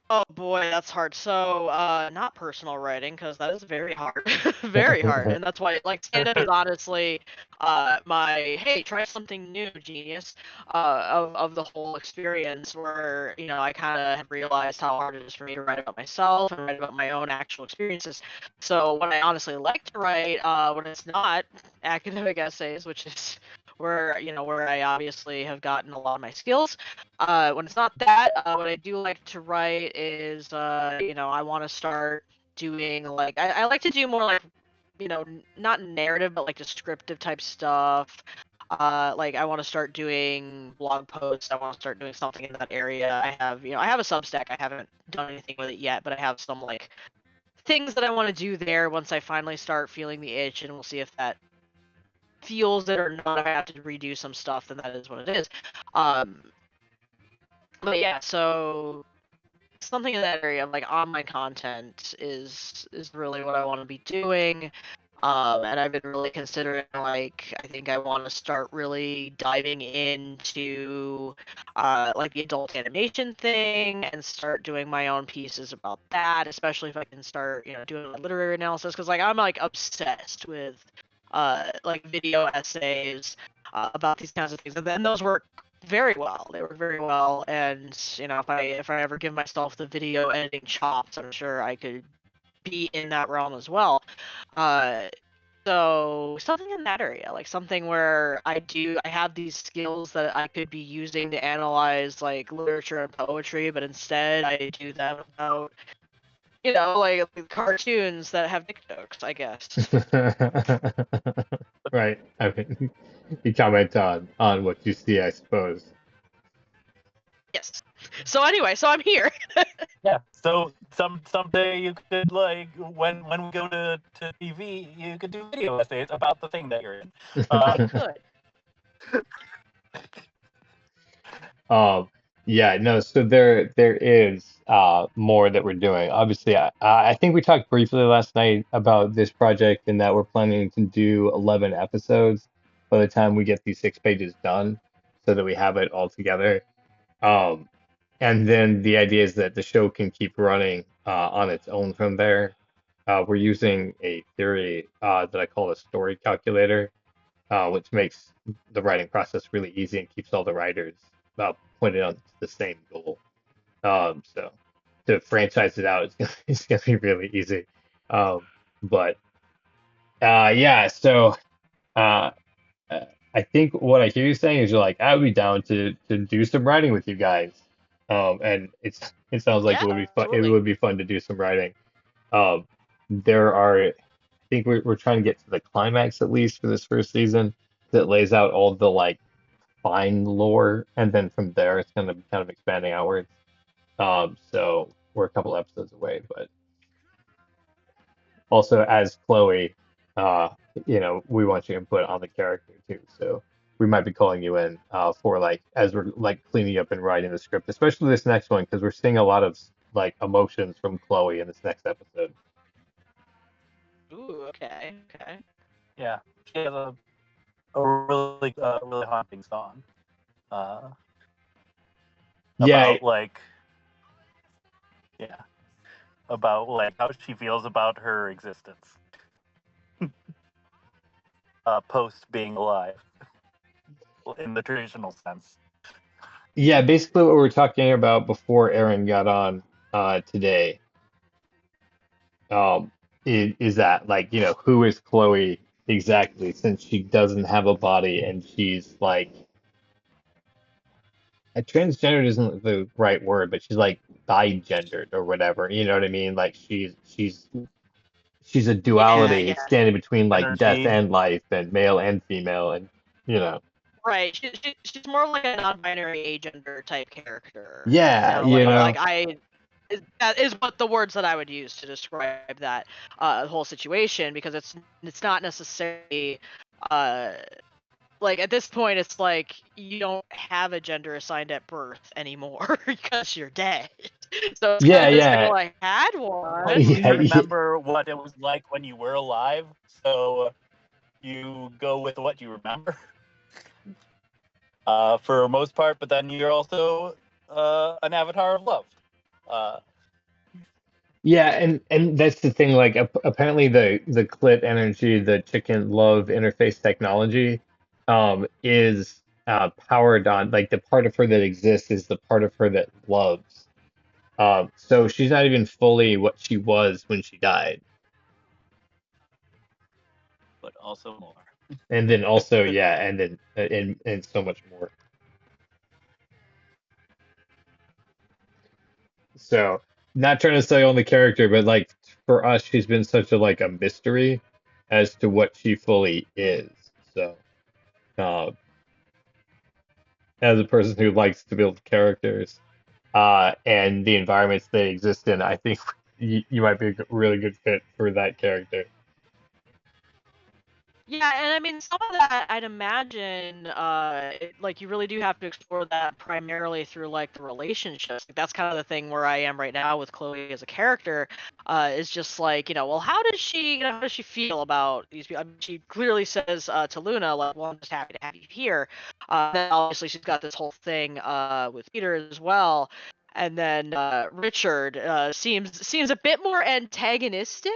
Oh boy, that's hard. So, not personal writing, because that is very hard, very hard, and that's why, like, stand-up is honestly, my hey, try something new, genius, of the whole experience. Where I kind of have realized how hard it is for me to write about myself and write about my own actual experiences. So, what I honestly like to write, when it's not academic essays, which is where I obviously have gotten a lot of my skills. When it's not that, what I do like to write is, I want to start doing, like, I like to do more, like, not narrative, but like descriptive type stuff. Like, I want to start doing blog posts. I want to start doing something in that area. I have a Substack. I haven't done anything with it yet, but I have some, like, things that I want to do there once I finally start feeling the itch, and we'll see if that feels it or not. If I have to redo some stuff, then that is what it is. Um, but yeah, so something in that area of, like, online content is really what I want to be doing. And I've been really considering, like, I think I want to start really diving into, like, the adult animation thing and start doing my own pieces about that, especially if I can start, doing a literary analysis, because, like, I'm, like, obsessed with, like, video essays, about these kinds of things, and then those work very well. They work very well, and if I ever give myself the video editing chops, I'm sure I could be in that realm as well. Uh, so something in that area, like something where I have these skills that I could be using to analyze, like, literature and poetry, but instead I do them about, like, cartoons that have dick jokes, I guess. Right. I mean, you comment on what you see, I suppose. Yes. So anyway, so I'm here. Yeah. So someday you could, like, when we go to TV, you could do video essays about the thing that you're in. I could. Yeah, no, so there is more that we're doing. Obviously, I think we talked briefly last night about this project and that we're planning to do 11 episodes by the time we get these 6 pages done so that we have it all together. Um, and then the idea is that the show can keep running on its own from there. We're using a theory that I call a story calculator, which makes the writing process really easy and keeps all the writers pointed on the same goal. So to franchise it out, it's gonna be really easy. Um, but yeah, so uh, uh, I think what I hear you saying is you're like, I would be down to do some writing with you guys. And it sounds like Yeah, it would be fun. It absolutely. would be fun to do some writing. Um, there are, I think we're trying to get to the climax at least for this first season that lays out all the, like, fine lore, and then from there it's going to be kind of expanding outwards. So we're a couple episodes away, but also as Chloe, uh, we want your input on the character too. So we might be calling you in for, like, as we're, like, cleaning up and writing the script, especially this next one because we're seeing a lot of, like, emotions from Chloe in this next episode. Ooh, okay, okay. Yeah. She has a really haunting song uh, Yeah, about, like, yeah, about, like, how she feels about her existence post being alive in the traditional sense. yeah. Basically, what we were talking about before Aaron got on today, is that, like, who is Chloe exactly, since she doesn't have a body and she's like, a transgender isn't the right word, but she's like bigendered or whatever. You know what I mean? Like she's a Yeah, duality yeah. standing between, like, death Energy. and life and male and female and you know. Right. She's more like a non-binary agender type character. Yeah, That is what the words that I would use to describe that whole situation, because it's not necessarily, uh like, at this point it's like you don't have a gender assigned at birth anymore because you're dead. So it's kind yeah, of this thing, yeah, well, I had You one. don't yeah, remember what it was like when you were alive, so you go with what you remember for most part. But then you're also an avatar of love. Yeah, and that's the thing. Like apparently the clit energy, the chicken love interface technology, is powered on like the part of her that exists is the part of her that loves. So she's not even fully what she was when she died. but also more. And then also, yeah, and then and so much more. So not trying to say on the character, but like for us, she's been such a like a mystery as to what she fully is. So uh, as a person who likes to build characters and the environments they exist in, I think you might be a really good fit for that character. Yeah, and I mean some of that I'd imagine like you really do have to explore that primarily through like the relationships. Like, that's kind of the thing where I am right now with Chloe as a character, is just like, well, how does she, how does she feel about these people? I mean, she clearly says to Luna, like, well, I'm just happy to have you here. Then obviously she's got this whole thing with Peter as well. And then Richard seems a bit more antagonistic,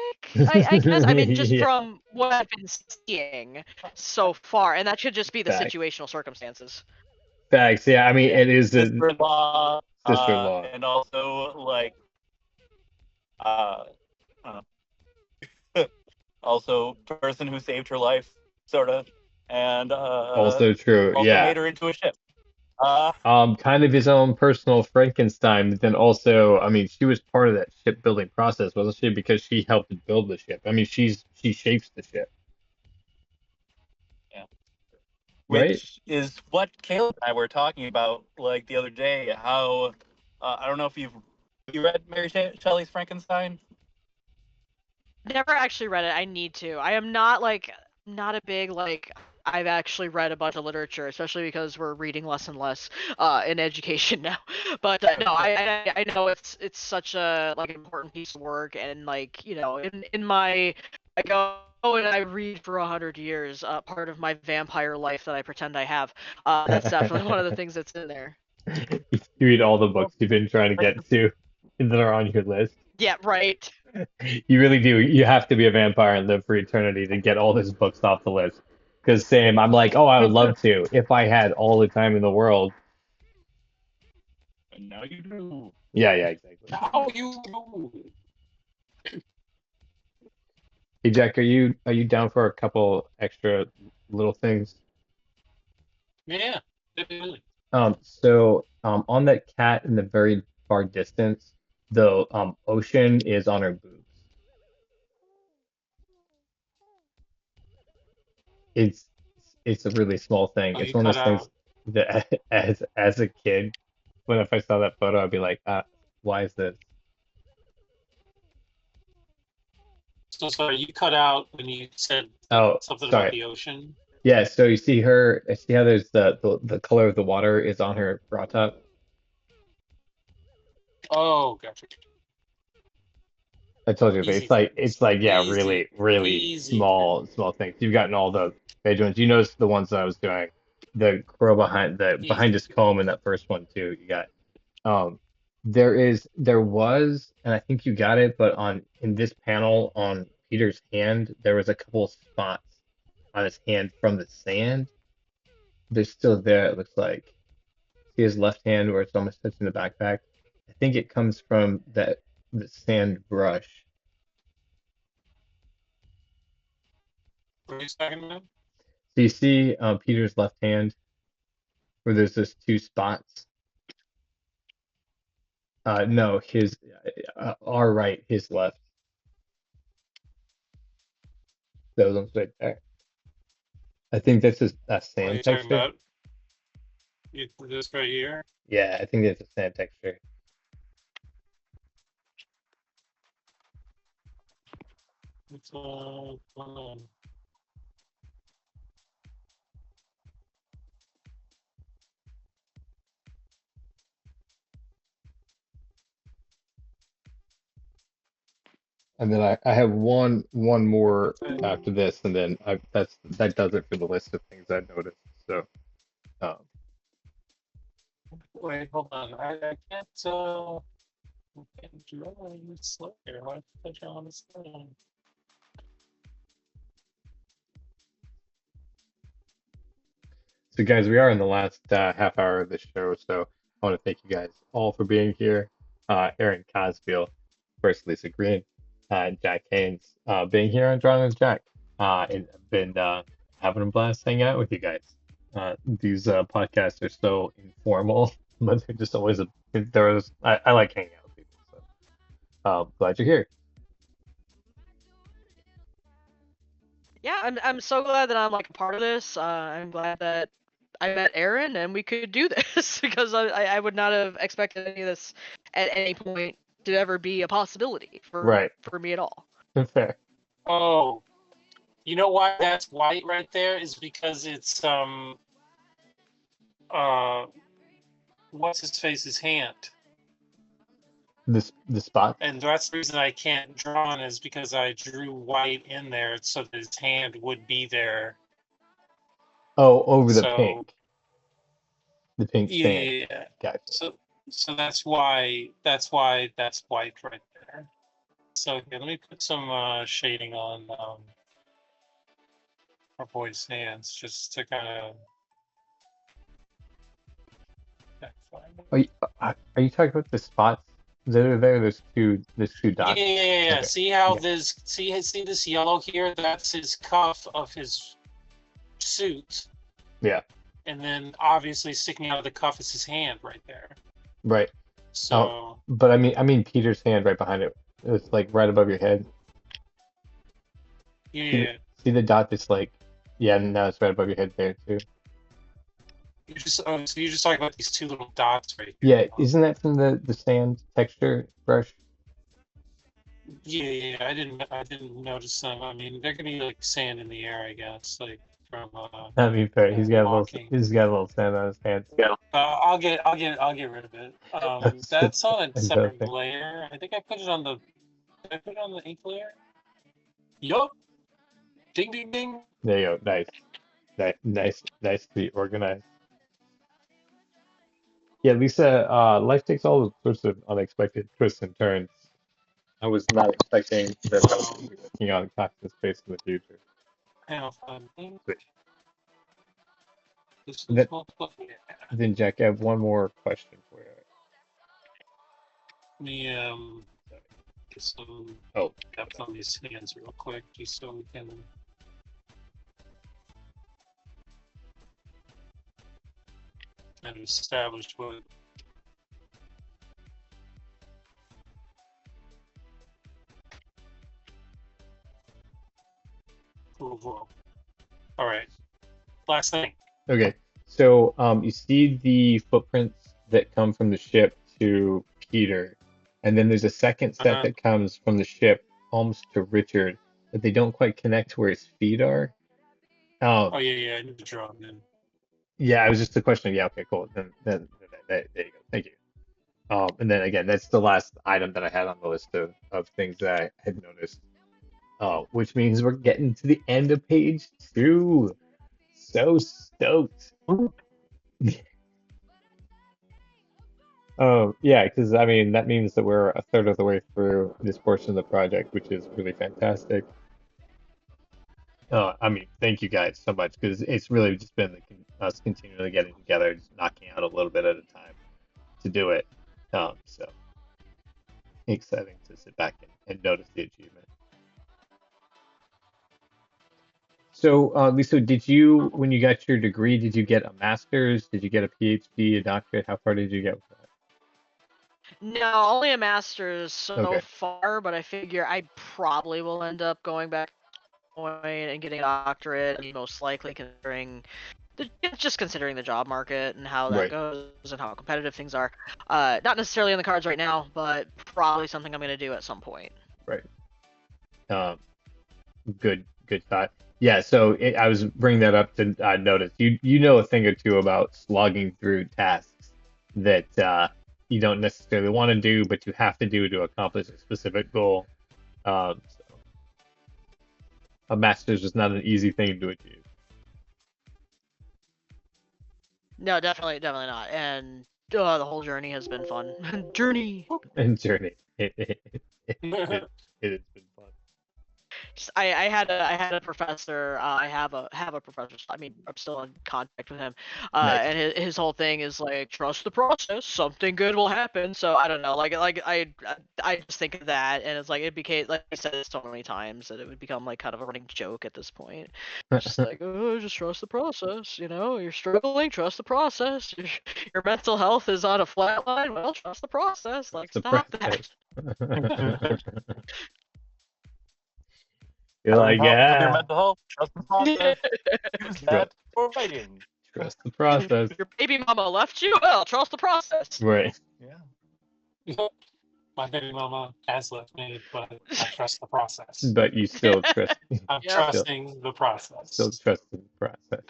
I guess. I mean, just Yeah, from what I've been seeing so far, and that should just be the facts. situational circumstances. Facts. Yeah, I mean, Yeah, it is a sister-in-law, sister-in-law. and also like uh, uh, also person who saved her life, sort of, and Also true. also Yeah. made her into a ship. Uh, Kind of his own personal Frankenstein, but then also, I mean, she was part of that shipbuilding process, wasn't she? Because she helped build the ship. I mean, she shapes the ship, yeah. right? Which is what Caleb and I were talking about like the other day. How I don't know if you read Mary Shelley's Frankenstein. Never actually read it. I need to. I am not like not a big like I've actually read a bunch of literature, especially because we're reading less and less in education now. But no, I know it's such a like important piece of work, and like in my I go and I read for 100 years, part of my vampire life that I pretend I have. That's definitely one of the things that's in there. You read all the books you've been trying to get to that are on your list. Yeah, right. You really do. You have to be a vampire and live for eternity to get all those books off the list. Because same, I'm like, oh, I would love to if I had all the time in the world. And now you do. Yeah, yeah, exactly. How you do? Hey Jack, are you down for a couple extra little things? Yeah, definitely. On that cat in the very far distance, the ocean is on her boobs. It's it's a really small thing. Oh, It's you one of cut those things out. that as a kid, when if I saw that photo, I'd be like, why is this? So sorry, you cut out when you said Oh, something about sorry. the ocean. Yeah, so you see her, see how there's the color of the water is on her bra top? Oh, gotcha. I told you, but Easy it's things. like yeah, Easy, really, really easy small things. You've gotten all the major ones. You noticed the ones that I was doing, the crow behind easy. his comb in that first one too. You got there was, and I think you got it, but on in this panel on Peter's hand, there was a couple of spots on his hand from the sand. They're still there, it looks like. See his left hand where it's almost touching the backpack. I think it comes from the sand brush. What are you talking about? So you see Peter's left hand where there's those two spots. No, his our right, his left. Those ones right there. I think that's just a What are sand you talking texture. about? This right here. Yeah, I think that's a sand texture. It's hold on. And then I have one more after this, and then that does it for the list of things I noticed. So um, Wait, hold on. I can't. And drawing Slayer. Why did I draw on this thing? So, guys, we are in the last half hour of the show, so I want to thank you guys all for being here. Aaron Cosfield, first Lisa Green, Jack Haynes, being here on Drawing with Jack. And I've been having a blast hanging out with you guys. These podcasts are so informal, but they're just always I like hanging out with people, so glad you're here. Yeah, I'm so glad that I'm like a part of this. I'm glad that I met Aaron and we could do this because I would not have expected any of this at any point to ever be a possibility Right. for me at all. Fair. Oh, you know why that's white right there is because it's what's his face's hand, The spot. and that's the reason I can't draw on is because I drew white in there so that his hand would be there. Oh, over the So pink. The pink sand. yeah, Gotcha. so that's why that's white right there. So here, let me put some shading on our boy's hands just to kind of. Are you talking about the spots that are there? There's two Yeah, dots. Okay. See how Yeah. this see this yellow here? That's his cuff of his suit. Yeah. And then obviously sticking out of the cuff is his hand right there. Right. So But I mean Peter's hand right behind it. It's like right above your head. yeah, See the dot that's like, yeah, now it's right above your head there too. you just so you're just talking about these two little dots right here. Yeah, isn't that from the sand texture brush? Yeah, I didn't notice them. I mean, there could be like sand in the air, I guess, like from I mean, fair. He's got walking. a little sand on his hands. Yeah. I'll get rid of it. That's on a separate layer. I think I put it on the. Did I put it on the ink layer? Yup. Ding ding ding. There you go. Nice, nicely organized. Yeah, Lisa, life takes all sorts of unexpected twists and turns. I was not expecting that I would be working on Cactus Space in the future. This is That- multiple. Then, Jack, I have one more question for you. Let me get some depth on these hands real quick, just so we can. And establish what. Cool. All right. Last thing. Okay, so you see the footprints that come from the ship to Peter, and then there's a second set that comes from the ship almost to Richard, but they don't quite connect to where his feet are. Oh yeah, I need to draw them in. Yeah, it was just a question. Yeah, okay, cool. Then there you go. Thank you. And then again, that's the last item that I had on the list of things that I had noticed. Which means we're getting to the end of page 2. So stoked. Oh, yeah, because I mean, that means that we're a third of the way through this portion of the project, which is really fantastic. I mean, thank you guys so much because it's really just been us continually getting together, just knocking out a little bit at a time to do it. So exciting to sit back and notice the achievement. So, Lisa, when you got your degree, did you get a master's? Did you get a PhD, a doctorate? How far did you get with that? No, only a master's so Okay. far, but I figure I probably will end up going back and getting a doctorate. I mean, most likely considering the job market and how that Right. goes and how competitive things are. Not necessarily on the cards right now, but probably something I'm going to do at some point. Right. Good thought. Yeah, so I was bringing that up to notice you know a thing or two about slogging through tasks that you don't necessarily want to do, but you have to do to accomplish a specific goal. So a master's is not an easy thing to achieve. No, definitely not. And the whole journey has been fun. Journey. and journey. It has been fun. I had a professor. I have a professor. I mean, I'm still in contact with him. Nice. And his whole thing is like, trust the process. Something good will happen. So I don't know. I just think of that, and it's like it became, like I said it so many times, that it would become like kind of a running joke at this point. Just like, oh, just trust the process. You know, you're struggling. Trust the process. Your mental health is on a flat line. Well, trust the process. Like, The stop that. process. You're Having like, problems with your yeah, mental health, trust the process. Use that for fighting. trust the process. Your baby mama left you. Well, trust the process. Right. Yeah. My baby mama has left me, but I trust the process. But you still trust. I'm Yeah. trusting the process. Still trust the process.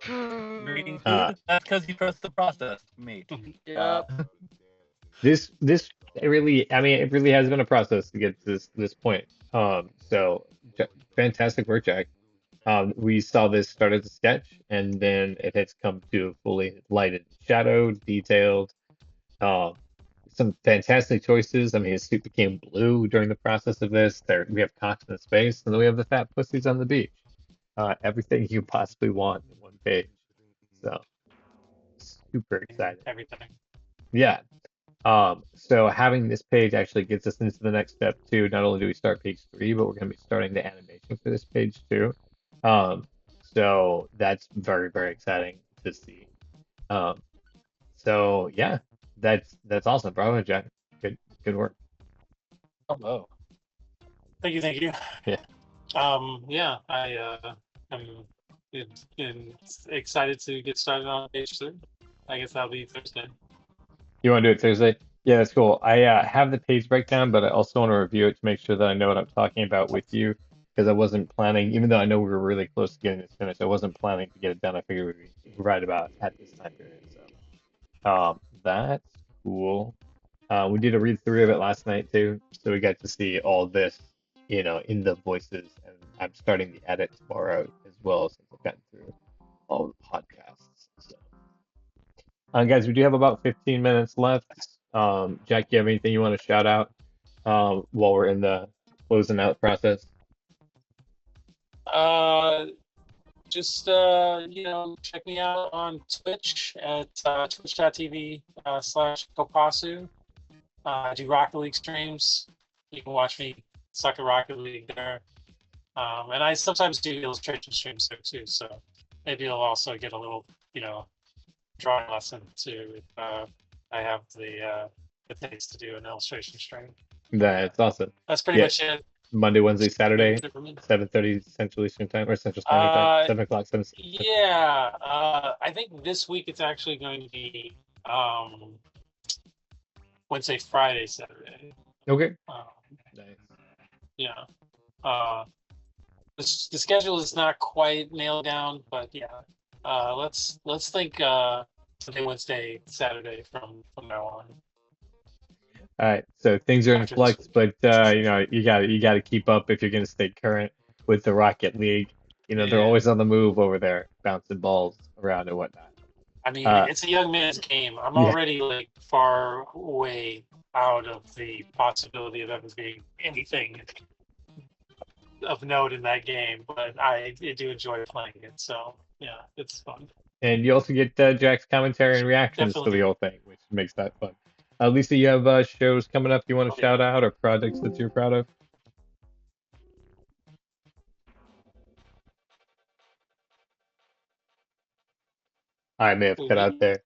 Reading Uh, food, that's because you trust the process. Me. Yep. This it really, I mean, it really has been a process to get to this point. So fantastic work, Jack. We saw this start as a sketch, and then it has come to a fully lighted, shadowed, detailed. Um, some fantastic choices. I mean, his suit became blue during the process of this. There, we have cocks in space, and then we have the fat pussies on the beach. Everything you possibly want in one page. So super excited. Everything. Yeah. So having this page actually gets us into the next step too. Not only do we start page 3, but we're going to be starting the animation for this page too. Um, so that's very, very exciting to see. Um, so yeah, that's awesome. Bravo, Jack. Good work. Hello. Thank you, thank you. Yeah. Yeah, I'm excited to get started on page 3. I guess that'll be Thursday. You want to do it Thursday? Yeah, that's cool. I have the page breakdown, but I also want to review it to make sure that I know what I'm talking about with you, because I wasn't planning, even though I know we were really close to getting this finished, I wasn't planning to get it done. I figured we'd be right about at this time period. So, that's cool. We did a read through of it last night too, so we got to see all this, in the voices, and I'm starting the edit tomorrow as well, since I've gotten through all the podcasts. So. Guys, we do have about 15 minutes left. Jack, you have anything you want to shout out while we're in the closing out process? Just check me out on Twitch at twitch.tv /Kopasu. I do Rocket League streams. You can watch me suck at Rocket League there. And I sometimes do illustration streams there too. So maybe you'll also get a little, drawing lesson too if I have the taste to do an illustration stream. That's awesome. That's pretty Yeah. much it. Monday, Wednesday, Saturday, Good for me. 7:30 Central Eastern Time or Central Standard Time, 7 o'clock. 7. Yeah, I think this week it's actually going to be Wednesday, Friday, Saturday. Okay. Nice. Yeah. The schedule is not quite nailed down, but yeah. Let's think Sunday, Wednesday, Saturday from now on. All right, so things are in flux, but you got to keep up if you're going to stay current with the Rocket League. They're always on the move over there, bouncing balls around and whatnot. I mean, it's a young man's game. I'm already like far away out of the possibility of ever being anything of note in that game, but I do enjoy playing it. So yeah, it's fun. And you also get Jack's commentary and reactions to the whole thing, which makes that fun. Lisa, you have shows coming up you want to shout out, or projects that you're proud of? I may have cut out there.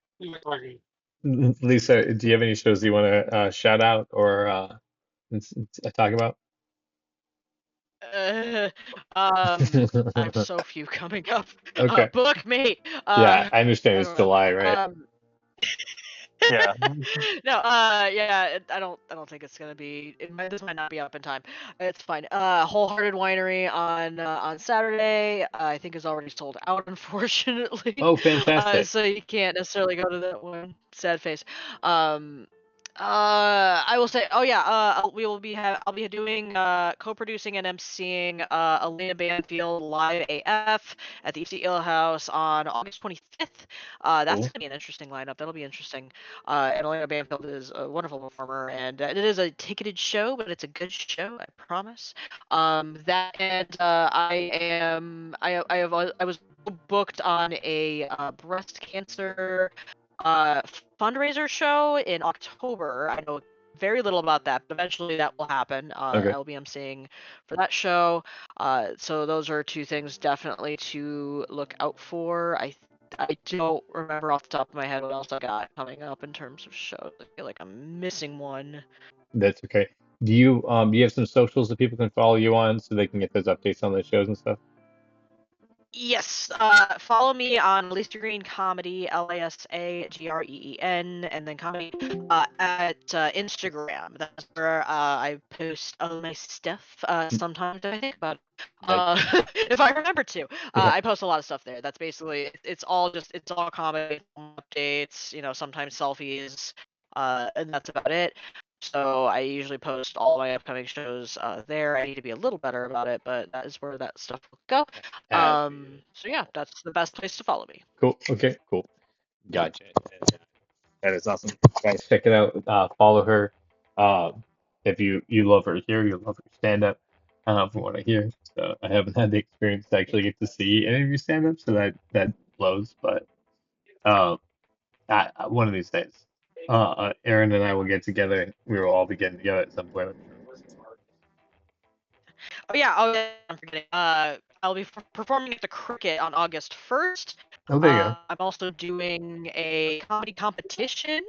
Lisa, do you have any shows you want to shout out or talk about? I have so few coming up. Okay. Book me. Yeah, I understand it's July, right? Yeah. No, yeah, I don't think it's gonna be. This might not be up in time. It's fine. Wholehearted Winery on Saturday, I think is already sold out, unfortunately. Oh, fantastic. So you can't necessarily go to that one. Sad face. I will say, oh yeah, I'll be doing, co-producing and emceeing, Elena Banfield Live AF at the EC Ale House on August 25th. That's Cool. gonna be an interesting lineup. That'll be interesting. And Elena Banfield is a wonderful performer, and it is a ticketed show, but it's a good show, I promise. That and I was booked on a breast cancer uh fundraiser show in October. I know very little about that, but eventually that will happen. Okay. I'll be emceeing for that show. So those are two things definitely to look out for. I don't remember off the top of my head what else I got coming up in terms of shows. I feel like I'm missing one. That's okay. Do you have some socials that people can follow you on so they can get those updates on the shows and stuff? Yes, follow me on Lisa Green Comedy, LASAGREEN, and then comedy at Instagram. That's where I post all my stuff. Sometimes I think about it. Nice. If I remember to. Yeah. I post a lot of stuff there. That's basically it's all comedy updates. Sometimes selfies, and that's about it. So I usually post all my upcoming shows there. I need to be a little better about it, but that is where that stuff will go. So yeah, that's the best place to follow me. Cool. Okay. Cool. Gotcha. That is awesome. Guys, check it out. Follow her. If you love her here, you love her stand up. From what I hear, so I haven't had the experience to actually get to see any of your stand up, so that blows. But um, one of these days, Aaron and I will get together. We will all be getting together at some point. Oh yeah, I'm forgetting. I'll be performing at the Cricket on August 1st. Oh, there you go. I'm also doing a comedy competition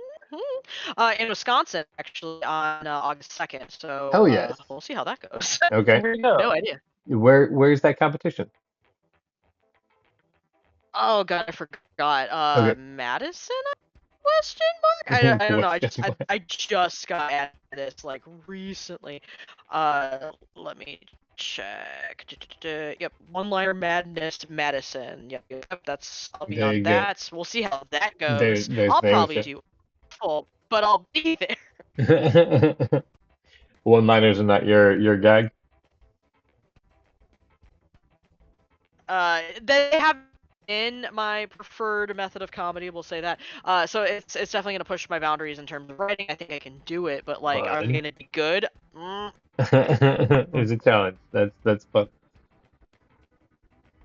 in Wisconsin actually on August 2nd. So Hell yes. we'll see how that goes. Okay. Where you go? No idea. Where's that competition? Oh god, I forgot. Okay. Madison? Question mark? I don't know. Question mark. I just got at this like recently. Let me check. Yep, One-Liner Madness Madison. Yep, I'll be There on you go. that. We'll see how that There's goes. I'll probably there's do full, but I'll be there. One-liners are not your gag. They have been my preferred method of comedy. We'll say that. So it's definitely gonna push my boundaries in terms of writing. I think I can do it, but like, are they Fun. gonna be good? There's a challenge. That's fun.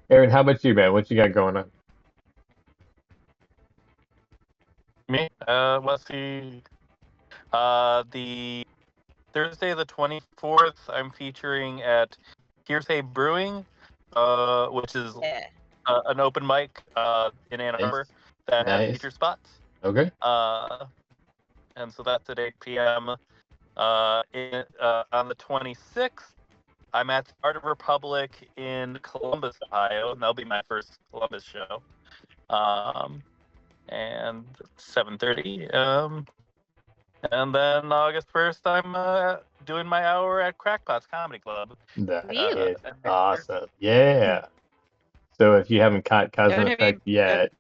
Aaron, how about you, man? What you got going on? Me? Let's see. The Thursday the 24th, I'm featuring at Hearsay Brewing, which is Yeah. an open mic in Ann Arbor that has Nice. feature spots. Okay. And so that's at 8 p.m. On the 26th, I'm at the Art of Republic in Columbus, Ohio, and that'll be my first Columbus show. And 7:30. And then August 1st, I'm doing my hour at Crackpot's Comedy Club. That Neat. is awesome. Yeah. So if you haven't caught Cause and Aaron, have you- Effect yet,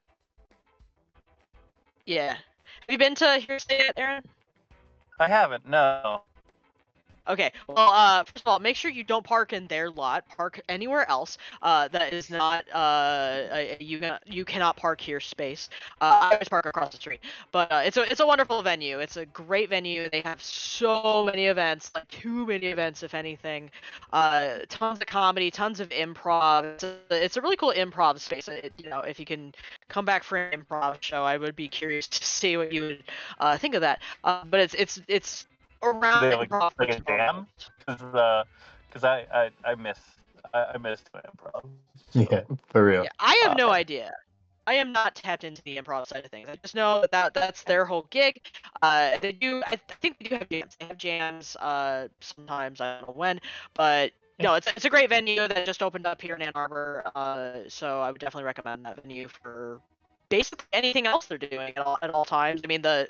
Yeah. Have you been to Hearsay yet, Aaron? I haven't, no. Okay. Well, first of all, make sure you don't park in their lot. Park anywhere else. That is not you cannot park here space. I always park across the street. But it's a wonderful venue. It's a great venue. They have so many events, like too many events, if anything. Tons of comedy, tons of improv. It's a really cool improv space. If you can come back for an improv show, I would be curious to see what you would think of that. But it's around Do they have improv like a jam? Because I miss improv. yeah, for real. Yeah, I have no idea. I am not tapped into the improv side of things. I just know that's their whole gig. They do. I think they do have jams. They have jams. Sometimes I don't know when, but no, it's a great venue that just opened up here in Ann Arbor. So I would definitely recommend that venue for basically anything else they're doing at all times. I mean, the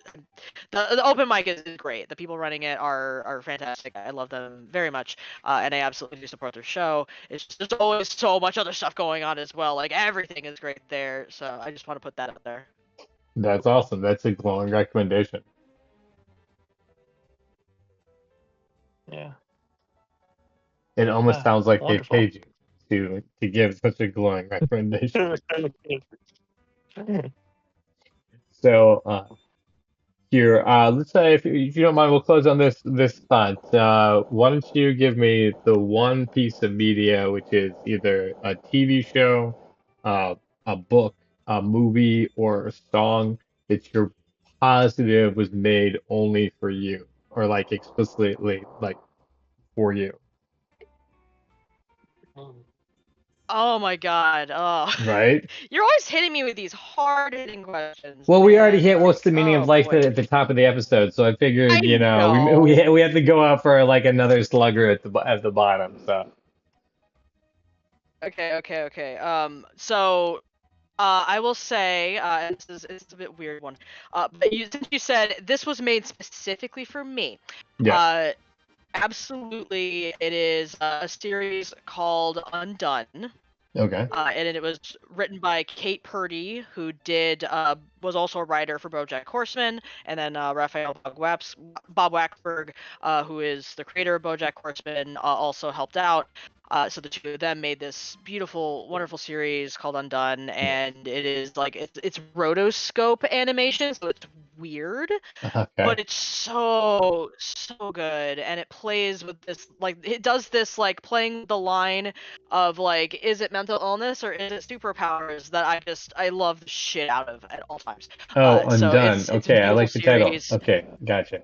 open mic is great. The people running it are fantastic. I love them very much, and I absolutely do support their show. It's just there's always so much other stuff going on as well. Like everything is great there. So I just want to put that out there. That's awesome. That's a glowing recommendation. Yeah. It almost sounds like they Wonderful. paid you to give such a glowing recommendation. So here, let's say if you don't mind, we'll close on this thought. Why don't you give me the one piece of media, which is either a TV show, uh, a book, a movie, or a song that you're positive was made only for you, or like explicitly like for you, Oh my god. Oh. right? You're always hitting me with these hard-hitting questions, Well, we already man. hit what's Like, the meaning of oh life boy. at the top of the episode, so I I figured, know. we have to go out for like another slugger at the bottom. So Okay. So I will say, and it's a bit weird one, but since you said this was made specifically for me, Yes. absolutely, it is a series called Undone. Okay. And it was written by Kate Purdy, who was also a writer for BoJack Horseman, and then Raphael Bob Wackberg, who is the creator of BoJack Horseman, also helped out. So the two of them made this beautiful, wonderful series called Undone, and it is like it's rotoscope animation, so it's weird, Okay. but it's so good, and it plays with this, like it does this like playing the line of like, is it mental illness or is it superpowers, that I love the shit out of at all times. Oh, So Undone. it's a Okay, I beautiful like the title. series. Okay, gotcha.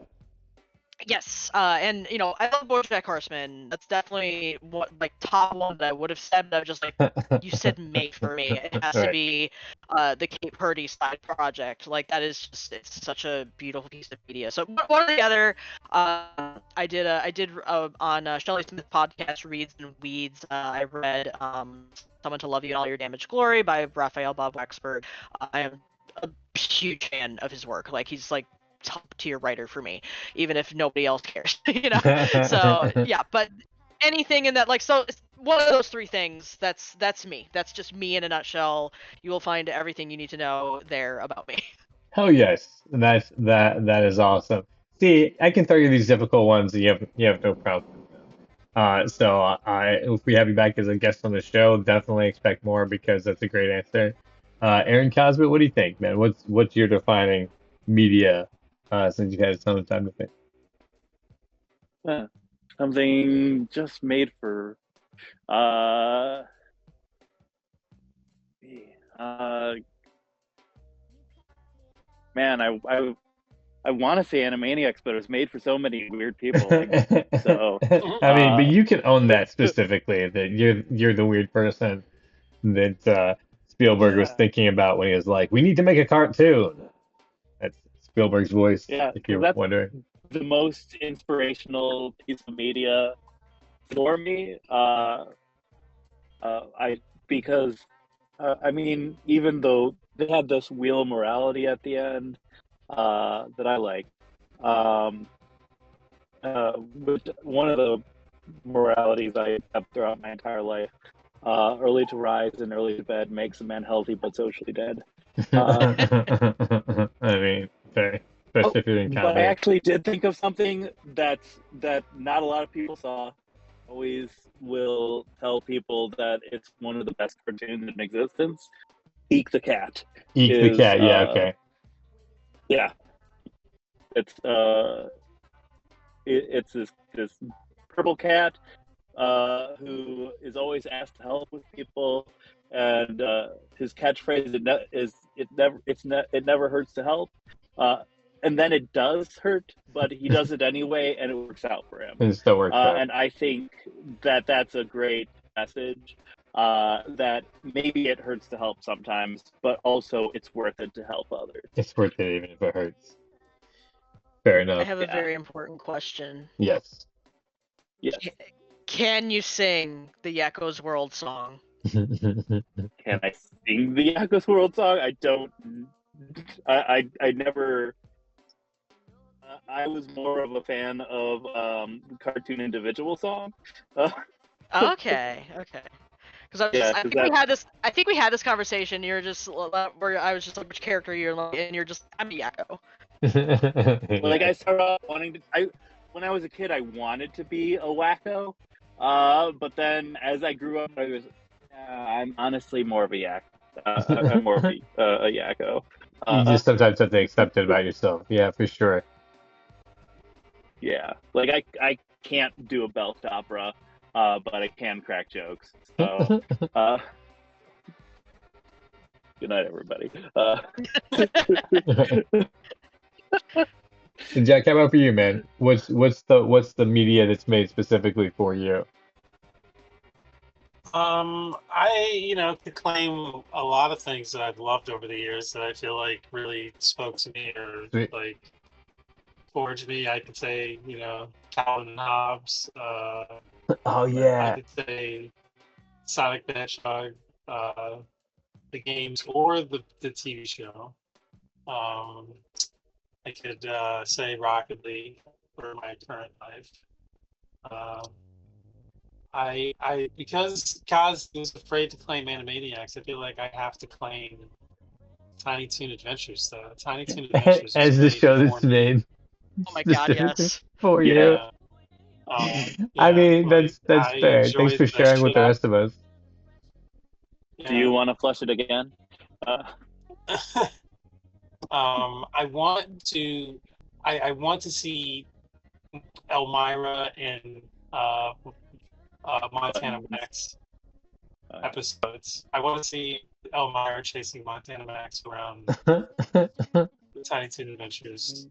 Yes, and I love BoJack Horseman. That's definitely what, like, top one that I would have said, but I was just like, you said made for me. It has to Right. be the Kate Purdy side project. Like, that is just, it's such a beautiful piece of media. So one or the other, I did on Shelley Smith's podcast, Reads and Weeds. I read Someone to Love You in All Your Damaged Glory by Raphael Bob Waksberg. I am a huge fan of his work. Like, he's like top tier writer for me, even if nobody else cares. So yeah, but anything in that, like, so one of those three things, that's me. That's just me in a nutshell. You will find everything you need to know there about me. Hell yes. That is awesome. See, I can throw you these difficult ones and you have no problem. So if we have you back as a guest on the show, definitely expect more because that's a great answer. Aaron Cosby, what do you think, man? What's your defining media since you've had some time to think? Something just made for uh man, I want to say Animaniacs, but it was made for so many weird people. So I mean, but you can own that it's specifically that you're the weird person that Spielberg was yeah, thinking about when he was like, "We need to make a cartoon." That's Spielberg's voice, yeah, if because you're that's wondering. the most inspirational piece of media for me. I because I mean, even though they had this wheel of morality at the end, that I like, um, which one of the moralities I have throughout my entire life. Early to rise and early to bed makes a man healthy but socially dead. Uh, I mean, very, oh, especially if you're in but I comedy. actually did think of something that not a lot of people saw. Always will tell people that it's one of the best cartoons in existence. Eek the Cat Eek the is cat. Yeah, okay. yeah, it's it's this purple cat who is always asked to help with people, and his catchphrase it never hurts to help, and then it does hurt, but he does it anyway, and it works out for him. It still works out. And I think that that's a great message. That maybe it hurts to help sometimes, but also it's worth it to help others. It's worth it even if it hurts. Fair I enough. have a Yeah. very important question. Yes. Yes. Can you sing the Yakko's World song? Can I sing the Yakko's World song? I don't. I never. I was more of a fan of cartoon individual song. Okay. Because Yeah, I 'cause think we had this. I think we had this conversation. You're just where I was just like, which character you're like, and you're just, I'm a Yakko. Like I started off wanting to. when I was a kid, I wanted to be a wacko. But then as I grew up, I was, I'm honestly more of a yak. I'm more of a yakko. You Uh, just sometimes have to accept it about yourself. Yeah, for sure. yeah, like I can't do a belt opera, but I can crack jokes. So, uh, good night, everybody. Jack, how about for you, man? What's the media that's made specifically for you? Could claim a lot of things that I've loved over the years that I feel like really spoke to me or Sweet. like forged me. I could say, Calvin and Hobbes. Oh I yeah. could say Sonic the Hedgehog, uh, the games or the TV show. Um, I could say Rocket League for my current life. Um, I because Kaz was afraid to claim Animaniacs, I feel like I have to claim Tiny Toon Adventures, though. Tiny Toon Adventures was As the made show before that's me. made Oh my god, specifically yes. for you. Yeah. Yeah. I Yeah, mean, like that's I fair. Thanks enjoyed for the sharing with the show. rest of us. Do you Yeah. want to flush it again? I want to I want to see Elmira in Montana Buttons. Max episodes. I want to see Elmira chasing Montana Max around the Tiny Toon Adventures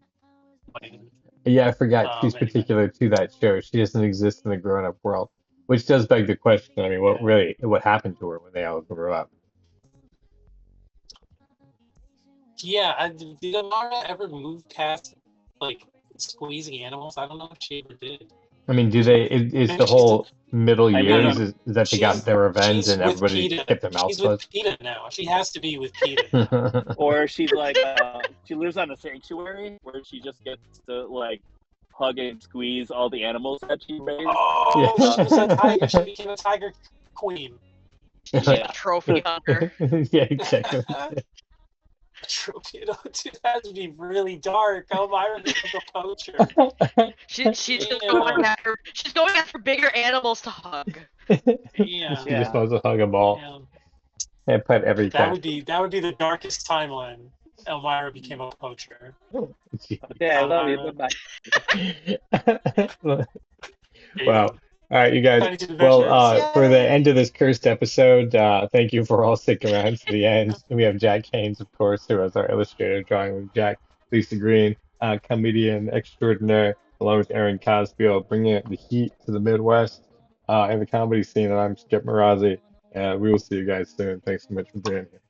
plane. Yeah, I forgot she's Anyway, particular to that show. She doesn't exist in the grown-up world, which does beg the question. I mean, yeah. what happened to her when they all grew up? Yeah, did Amara ever move past like squeezing animals? I don't know if she ever did. I mean, do She, they? Is the maybe she's whole middle I no, years mean, no. is that they got She's their revenge she's and with everybody PETA. kept their mouths She's with closed? PETA now. She has to be with PETA now. or she's like, she lives on a sanctuary where she just gets to like hug and squeeze all the animals that she raised. Yeah. Oh, she was a tiger. She became a tiger queen. She's a Yeah. trophy hunter. Yeah, exactly. Trophy. Dude, that would be really dark. Elmira becomes a poacher. She's just Damn. going after bigger animals to hug. Yeah. She just Yeah. wants to hug them all Yeah. and pet every That cat. would be the darkest timeline. Elmira became a poacher. Okay, I love you. Bye bye. Wow. All right, you guys. Tiny Toon Well, Adventures. for the Yay! end of this cursed episode, thank you for all sticking around to the end. We have Jack Haynes, of course, who is our illustrator, drawing with Jack, Lisa Green, comedian extraordinaire, along with Aaron Cosbio, bringing the heat to the Midwest and the comedy scene. And I'm Skip Marazzi. We will see you guys soon. Thanks so much for being here.